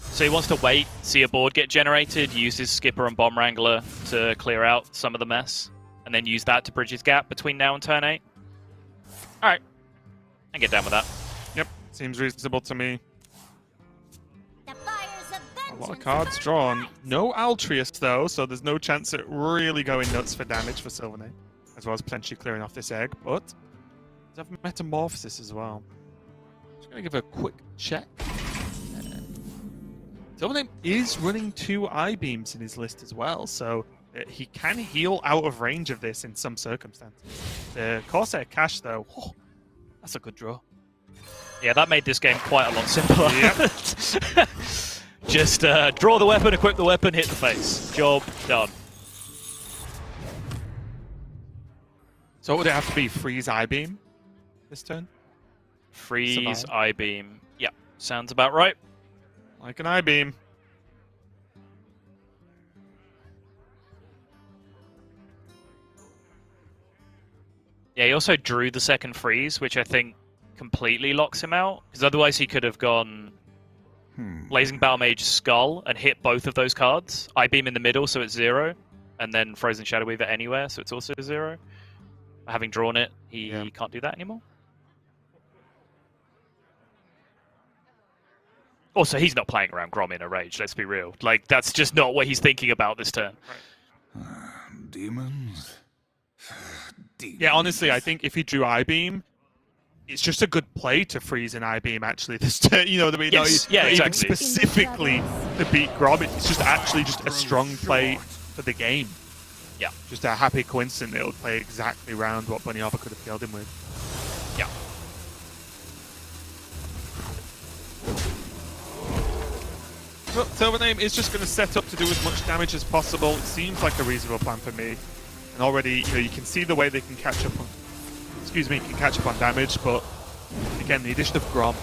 So he wants to wait, see a board get generated, use his Skipper and Bomb Wrangler to clear out some of the mess, and then use that to bridge his gap between now and turn 8. Alright. I can get down with that. Yep, seems reasonable to me. The fires of A lot of cards drawn. No Altruist though, so there's no chance at really going nuts for damage for SilverName, as well as potentially clearing off this egg, but does have Metamorphosis as well. Just gonna give a quick check. SilverName is running 2 I-Beams in his list as well, so he can heal out of range of this in some circumstances. The Corsair Cash though, that's a good draw. Yeah, that made this game quite a lot simpler. Yep. Just draw the weapon, equip the weapon, hit the face. Job done. So what would it have to be? Freeze I-Beam this turn? Freeze, Survive. I-Beam. Yeah, sounds about right. Like an I-Beam. Yeah, he also drew the second freeze, which I think completely locks him out. Because otherwise he could have gone Blazing Battle Mage Skull and hit both of those cards. I-Beam in the middle, so it's 0. And then Frozen Shadow Weaver anywhere, so it's also 0. Having drawn it, he can't do that anymore. Also, he's not playing around Grom in a rage, let's be real. Like, that's just not what he's thinking about this turn. Demons? Yeah, honestly, I think if he drew I-Beam, it's just a good play to freeze an I-Beam, actually, this turn. You know what I mean? Yes, yeah, even exactly. specifically to beat Grom, it's just actually just a strong play for the game. Yeah. Just a happy coincidence it'll play exactly around what Bunnyhoppor could have killed him with. Yeah. Well, SilverName is just going to set up to do as much damage as possible. It seems like a reasonable plan for me. And already, you can see the way they can catch up on... can catch up on damage, but again, the addition of Grom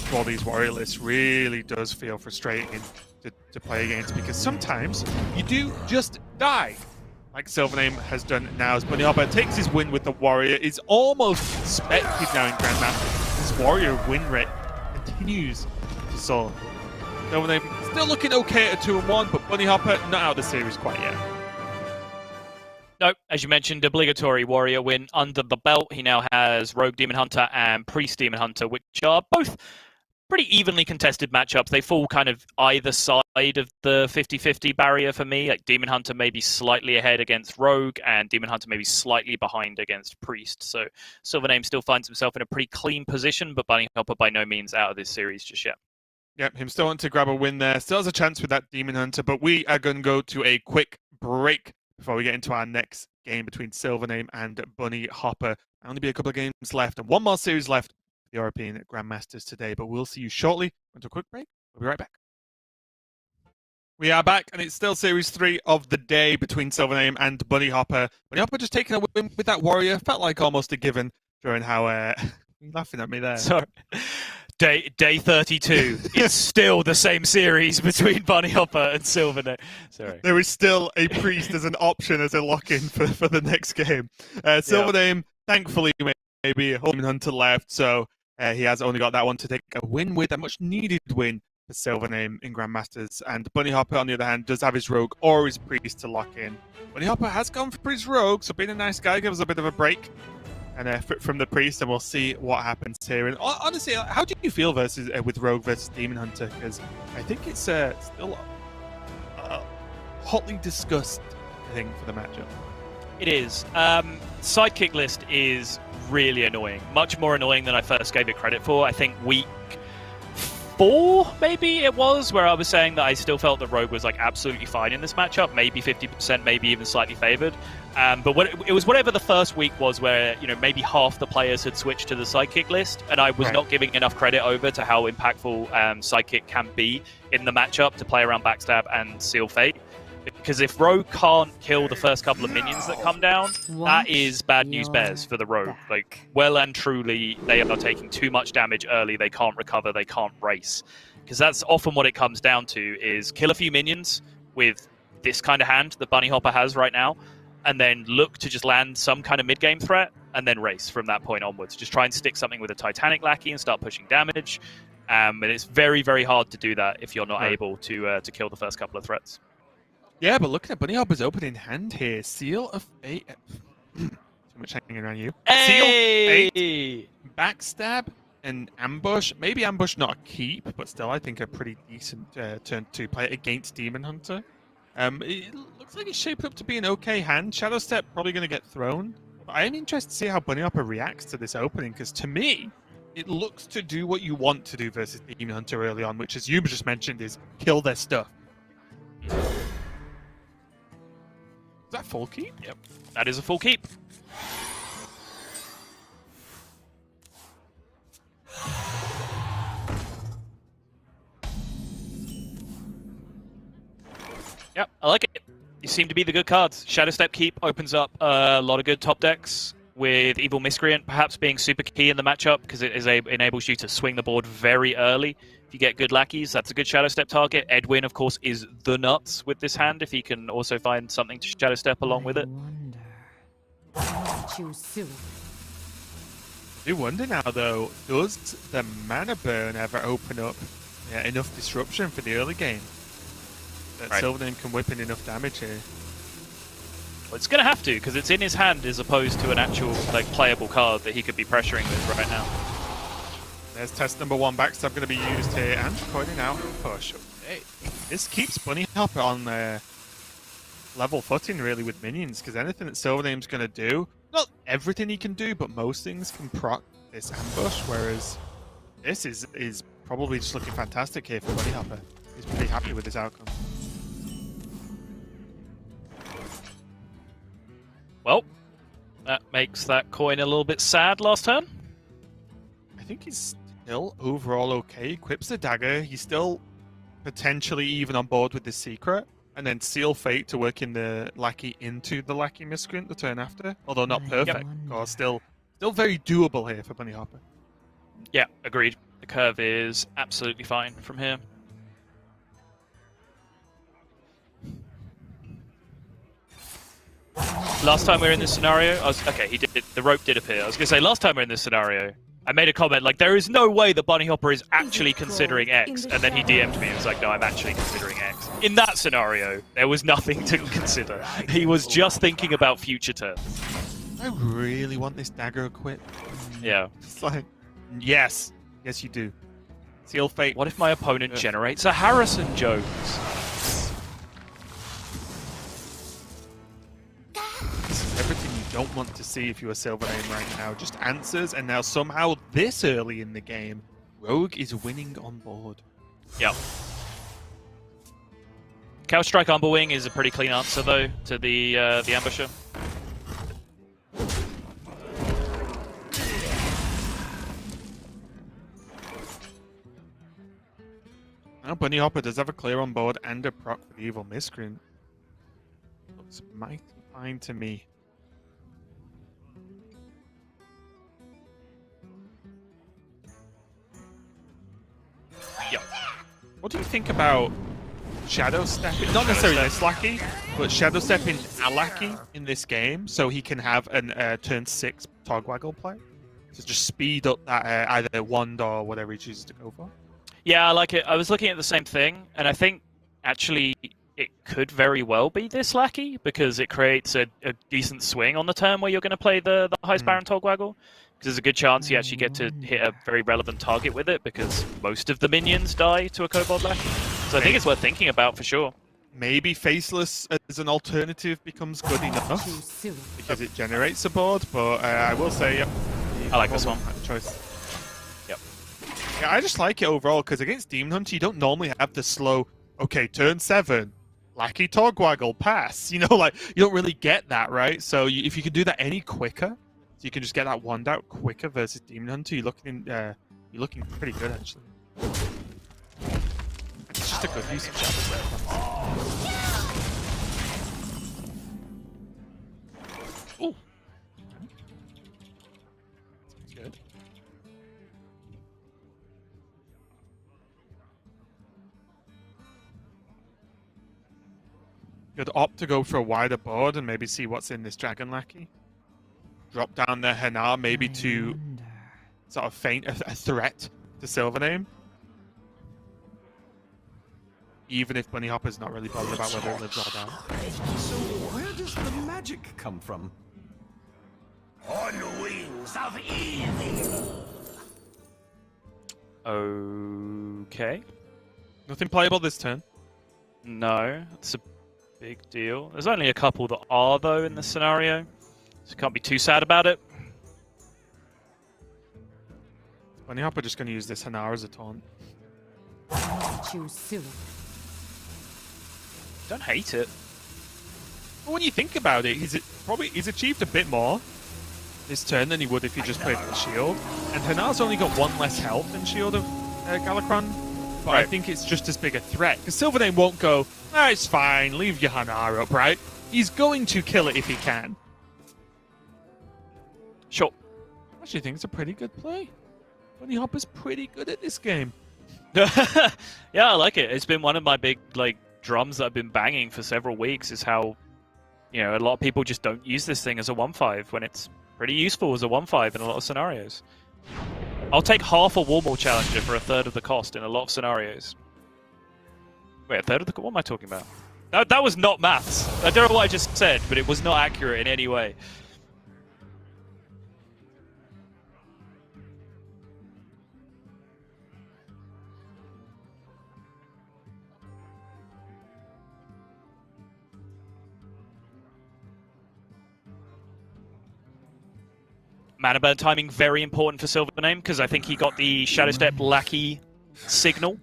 to all these warrior lists really does feel frustrating to play against, because sometimes you do just die. Like SilverName has done now, as Bunnyhoppor takes his win with the warrior, is almost expected now in Grandmasters. This warrior win rate continues to soar. SilverName still looking okay at 2-1, but Bunnyhoppor not out of the series quite yet. No, as you mentioned, obligatory warrior win under the belt. He now has Rogue Demon Hunter and Priest Demon Hunter, which are both pretty evenly contested matchups. They fall kind of either side of the 50-50 barrier for me. Like Demon Hunter maybe slightly ahead against Rogue, and Demon Hunter maybe slightly behind against Priest. So SilverName still finds himself in a pretty clean position, but Bunnyhoppor by no means out of this series just yet. Yep, him still want to grab a win there. Still has a chance with that Demon Hunter, but we are going to go to a quick break before we get into our next game between SilverName and Bunnyhoppor. Only be a couple of games left and one more series left for the European Grandmasters today, but we'll see you shortly. Into a quick break. We'll be right back. We are back, and it's still Series 3 of the day between SilverName and Bunnyhoppor. Bunnyhoppor just taking a win with that warrior. Felt like almost a given during how... You're laughing at me there. Sorry. Day 32. It's still the same series between Bunnyhoppor and SilverName. Sorry. There is still a priest as an option as a lock-in for the next game. SilverName, thankfully, maybe a Demon Hunter left, so he has only got that one to take a win with, a much-needed win for SilverName in Grandmasters. And Bunnyhoppor, on the other hand, does have his Rogue or his Priest to lock in. Bunnyhoppor has gone for his Rogue, so being a nice guy gives us a bit of a break. And from the Priest, and we'll see what happens here. And honestly, how do you feel with Rogue versus Demon Hunter? Because I think it's still hotly discussed thing for the matchup. It is. Sidekick list is really annoying. Much more annoying than I first gave it credit for. I think week 4, maybe it was, where I was saying that I still felt that Rogue was like absolutely fine in this matchup, maybe 50%, maybe even slightly favored. But it was whatever the first week was, where maybe half the players had switched to the Sidekick list, and I was not giving enough credit over to how impactful Sidekick can be in the matchup to play around Backstab and Seal Fate. Because if Rogue can't kill the first couple of minions that come down, that is bad news bears for the Rogue. Like, well and truly, they are taking too much damage early. They can't recover. They can't race. Because that's often what it comes down to, is kill a few minions with this kind of hand that Bunnyhoppor has right now, and then look to just land some kind of mid-game threat, and then race from that point onwards. Just try and stick something with a Titanic Lackey and start pushing damage. And it's very, very hard to do that if you're not able to kill the first couple of threats. Yeah, but looking at Bunnyhoppor's opening hand here, Seal of Fate. Too much hanging around you. Hey! Seal, Fate, Backstab, and Ambush. Maybe Ambush not a keep, but still I think a pretty decent turn to play against Demon Hunter. It looks like it's shaped up to be an okay hand. Shadow Step probably going to get thrown. But I am interested to see how Bunnyhoppor reacts to this opening, because to me, it looks to do what you want to do versus Demon Hunter early on, which, as you just mentioned, is kill their stuff. Is that full keep? Yep, that is a full keep. Yep, I like it. You seem to be the good cards. Shadow Step Keep opens up a lot of good top decks, with Evil Miscreant perhaps being super key in the matchup, because it enables you to swing the board very early. If you get good lackeys, that's a good Shadow Step target. Edwin, of course, is the nuts with this hand, if he can also find something to Shadow Step along with it. I do wonder now, though, does the mana burn ever open up enough disruption for the early game? That SilverName can whip in enough damage here. Well, it's going to have to, because it's in his hand as opposed to an actual playable card that he could be pressuring with right now. There's test number 1. Backstab going to be used here, and pointing out push. Okay. This keeps Bunnyhoppor on level footing, really, with minions, because anything that SilverName's going to do, not everything he can do, but most things can proc this ambush, whereas this is probably just looking fantastic here for Bunnyhoppor. He's pretty happy with this outcome. Well, that makes that coin a little bit sad last turn. I think he's still overall okay. Equips the dagger. He's still potentially even on board with the secret. And then Seal Fate to work in the Lackey into the Lackey Miscreant the turn after. Although not perfect. Or still very doable here for Bunnyhoppor. Yeah, agreed. The curve is absolutely fine from here. Last time we were in this scenario, the rope did appear. I was going to say, last time we were in this scenario, I made a comment like, there is no way that Bunnyhoppor is actually considering X, and then he DM'd me and was like, no, I'm actually considering X. In that scenario, there was nothing to consider. He was just thinking about future turns. I really want this dagger equipped. Yeah. It's like, yes. Yes, you do. Seal Fate. What if my opponent generates a Harrison Jones? Everything you don't want to see if you're a SilverName right now just answers, and now somehow this early in the game, Rogue is winning on board. Yep. Couch Strike Umberwing is a pretty clean answer, though, to the Ambusher. Now Bunnyhoppor does have a clear on board and a proc for the Evil Miscreant. Looks mighty fine to me. Yep. What do you think about Shadow Stepping? Not necessarily this Lackey, but Shadow Stepping a Lackey in this game so he can have an turn 6 Togwaggle play? So just speed up that either wand or whatever he chooses to go for? Yeah, I like it. I was looking at the same thing, and I think actually it could very well be this Lackey, because it creates a decent swing on the turn where you're going to play the highest Baron Togwaggle. Because there's a good chance you actually get to hit a very relevant target with it, because most of the minions die to a Kobold Lackey. So I think it's worth thinking about for sure. Maybe Faceless as an alternative becomes good enough, because it generates a board, but I will say, yep, I like this one. Choice. Yep. Yeah, I just like it overall, because against Demon Hunter, you don't normally have the slow, okay, turn 7, Lackey Togwaggle, pass. You know, like, you don't really get that, right? So if you can do that any quicker, so you can just get that wand out quicker versus Demon Hunter, you're looking pretty good, actually. It's just a good use of Shadow Step. Could opt to go for a wider board and maybe see what's in this Dragon Lackey. Drop down their Hanar maybe to sort of feint a threat to SilverName. Even if Bunnyhoppor's not really bothered about whether it lives or dies. So where does the magic come from? On wings of evil. Okay. Nothing playable this turn. No, it's a big deal. There's only a couple that are, though, in this scenario. So you can't be too sad about it. Bunnyhoppor just going to use this Hanar as a taunt. Choose soon. Don't hate it. But when you think about it, he's achieved a bit more this turn than he would if he just played the shield. And Hanar's only got 1 less health than Shield of Galakron. But I think it's just as big a threat. Because SilverName won't go, ah, it's fine, leave your Hanar up, right? He's going to kill it if he can. Sure. I actually think it's a pretty good play. Bunnyhopper's pretty good at this game. Yeah, I like it. It's been one of my big drums that I've been banging for several weeks is how, a lot of people just don't use this thing as a 1/5 when it's pretty useful as a 1/5 in a lot of scenarios. I'll take half a Warmaul Challenger for a third of the cost in a lot of scenarios. Wait, a third of the... What am I talking about? That was not maths. I don't know what I just said, but it was not accurate in any way. Mana burn timing, very important for SilverName, because I think he got the Shadow Step Lackey signal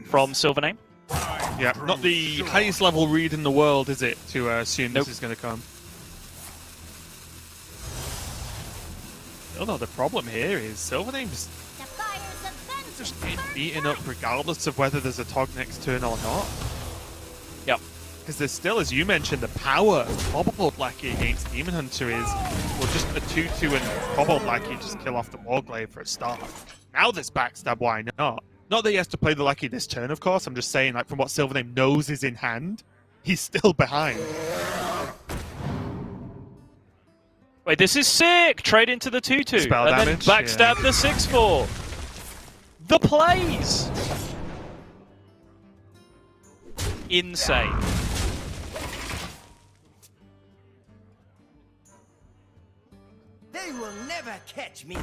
from SilverName. Yeah, not the highest level read in the world, is it, to assume this is going to come? Although the problem here is SilverName's just getting beaten up regardless of whether there's a Tog next turn or not. Yep. Because there's still, as you mentioned, the power of Kobold Lackey against Demon Hunter is, well, just a 2/2 and Kobold Lackey just kill off the Warglaive for a start. Now there's backstab, why not? Not that he has to play the Lackey this turn, of course. I'm just saying, from what SilverName knows is in hand, he's still behind. Wait, this is sick! Trade into the 2/2. Spell and damage, then backstab the 6/4. The plays! Insane. They will never catch me.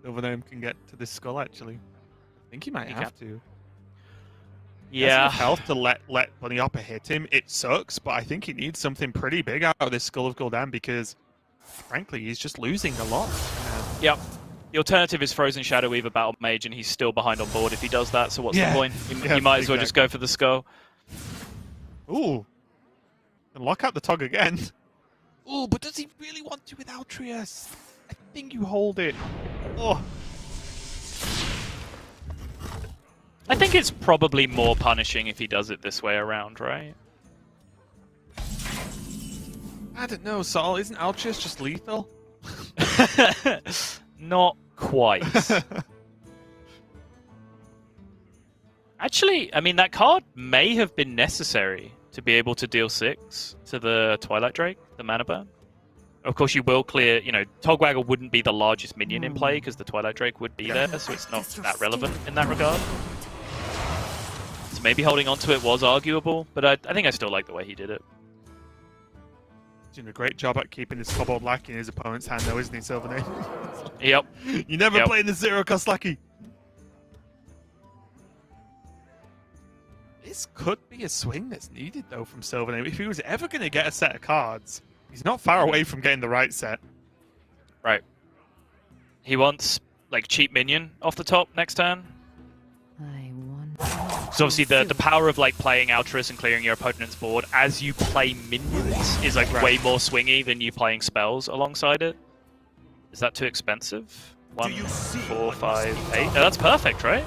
SilverName can get to this skull, actually. I think he might have to. He has Yeah. enough health to let Bunnyhoppor hit him. It sucks, but I think he needs something pretty big out of this Skull of Gul'dan because, frankly, he's just losing a lot. Yep. The alternative is Frozen Shadow Weaver Battle Mage, and he's still behind on board if he does that, so what's the point? You might as well just go for the skull. Ooh. And lock out the Tog again. Ooh, but does he really want to with Altreus? I think you hold it. Oh. I think it's probably more punishing if he does it this way around, right? I don't know, Sol. Isn't Altreus just lethal? Not quite. Actually, I mean, that card may have been necessary to be able to deal 6 to the Twilight Drake, the mana burn. Of course, you will clear, Togwaggle wouldn't be the largest minion in play because the Twilight Drake would be there, so it's not that relevant in that regard. So maybe holding on to it was arguable, but I think I still like the way he did it. He's doing a great job at keeping this Kobold Lackey in his opponent's hand, though, isn't he, SilverName? Yep. You never play the zero-cost Lackey. This could be a swing that's needed, though, from SilverName. If he was ever going to get a set of cards, he's not far away from getting the right set. Right. He wants, cheap minion off the top next turn. So obviously the power of playing Altruis and clearing your opponent's board as you play minions is way more swingy than you playing spells alongside it. Is that too expensive? 1, 4, 5, 8. No, that's perfect, right?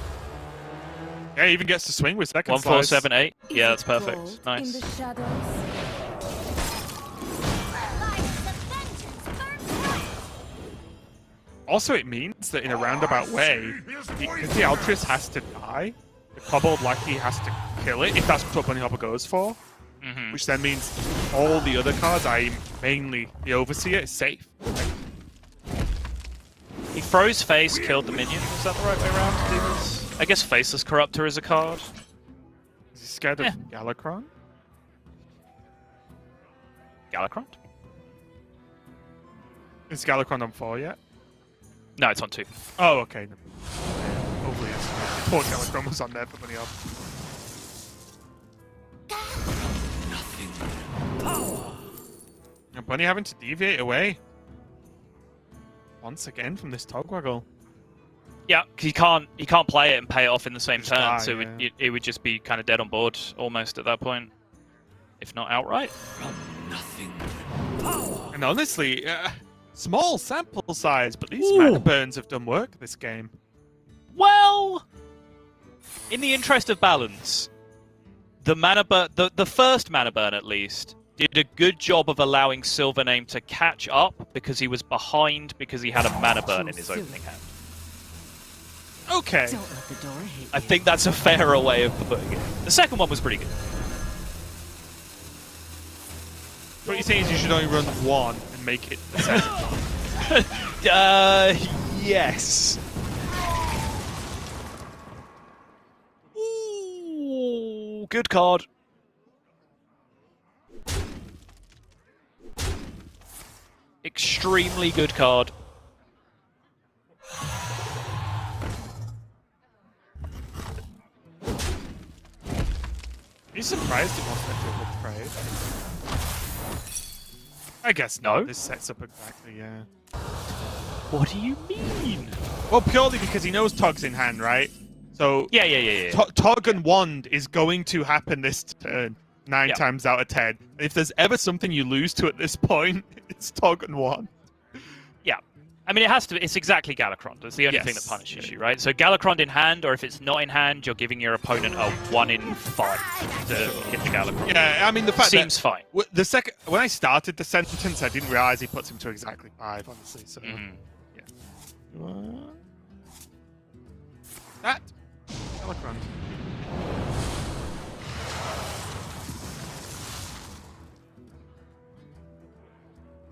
Yeah, he even gets to swing with second 1, 4, 7, 8. Yeah, that's perfect. Nice. Also, it means that in a roundabout way, because the Altruis has to die, the Kobold Lackey has to kill it if that's what Bunnyhoppor goes for. Which then means all the other cards, mainly the Overseer, is safe. He froze face, killed the minion. Is that the right way around to do this? I guess Faceless Corruptor is a card. Is he scared of Galakrond? Galakrond? Is Galakrond on 4 yet? No, it's on 2. Oh, okay. No. Hopefully, yes. Poor Galakrond was on there for Bunnyhoppor. And Bunny having to deviate away once again from this Togwaggle. Yeah, he can't play it and pay it off in the same Just turn, die, so it would just be kind of dead on board almost at that point, if not outright. And honestly, small sample size, but these mana burns have done work this game. Well, in the interest of balance, the mana burn, the first mana burn at least, did a good job of allowing SilverName to catch up because he was behind because he had a mana burn in his opening hand. Okay. Don't let the door hit I think that's a fairer way of putting it. The second one was pretty good. What you're saying is you should only run one and make it the second one. Yes. Ooh, good card. Extremely good card. Are you surprised it wasn't a triple trade? I guess not. No. This sets up exactly, yeah. What do you mean? Well, purely because he knows Tog's in hand, right? So Yeah. Tog and Wand is going to happen this turn 9 times out of 10. If there's ever something you lose to at this point, it's Tog and Wand. Yeah. I mean, it has to. It's exactly Galakrond. It's the only thing that punishes you, right? So Galakrond in hand, or if it's not in hand, you're giving your opponent a 1 in 5 to hit the Galakrond. Yeah, I mean the fact seems fine. The second when I started the sentence, I didn't realize he puts him to exactly 5, honestly. So yeah. That Galakrond.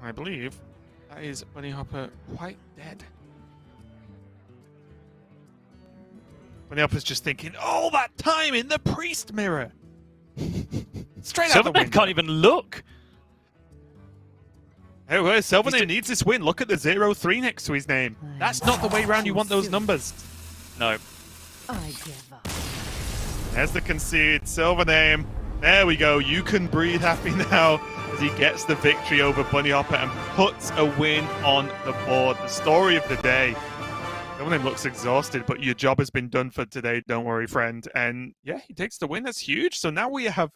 I believe that is Bunnyhoppor quite dead. Bunnyhoppor's just thinking, all that time in the priest mirror. Straight out the window. Can't even look. Hey, well, SilverName needs this win. Look at the 0-3 next to his name. That's not the way round you want those numbers. No. I give up. There's the concede. SilverName. There we go. You can breathe happy now as he gets the victory over Bunnyhoppor and puts a win on the board. The story of the day. SilverName looks exhausted, but your job has been done for today. Don't worry, friend. And yeah, he takes the win. That's huge. So now we have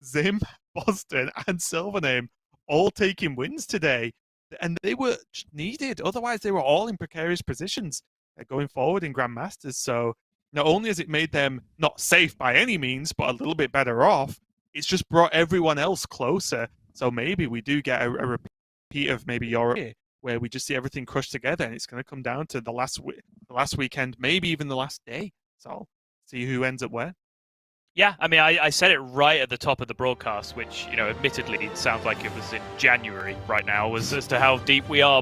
Zim, Boston, and SilverName all taking wins today. And they were needed. Otherwise, they were all in precarious positions going forward in Grandmasters. So not only has it made them not safe by any means, but a little bit better off, it's just brought everyone else closer. So maybe we do get a repeat of maybe Europe, where we just see everything crushed together, and it's going to come down to the last weekend, maybe even the last day. So see who ends up where. Yeah, I mean, I said it right at the top of the broadcast, which, you know, admittedly sounds like it was in January right now, was as to how deep we are.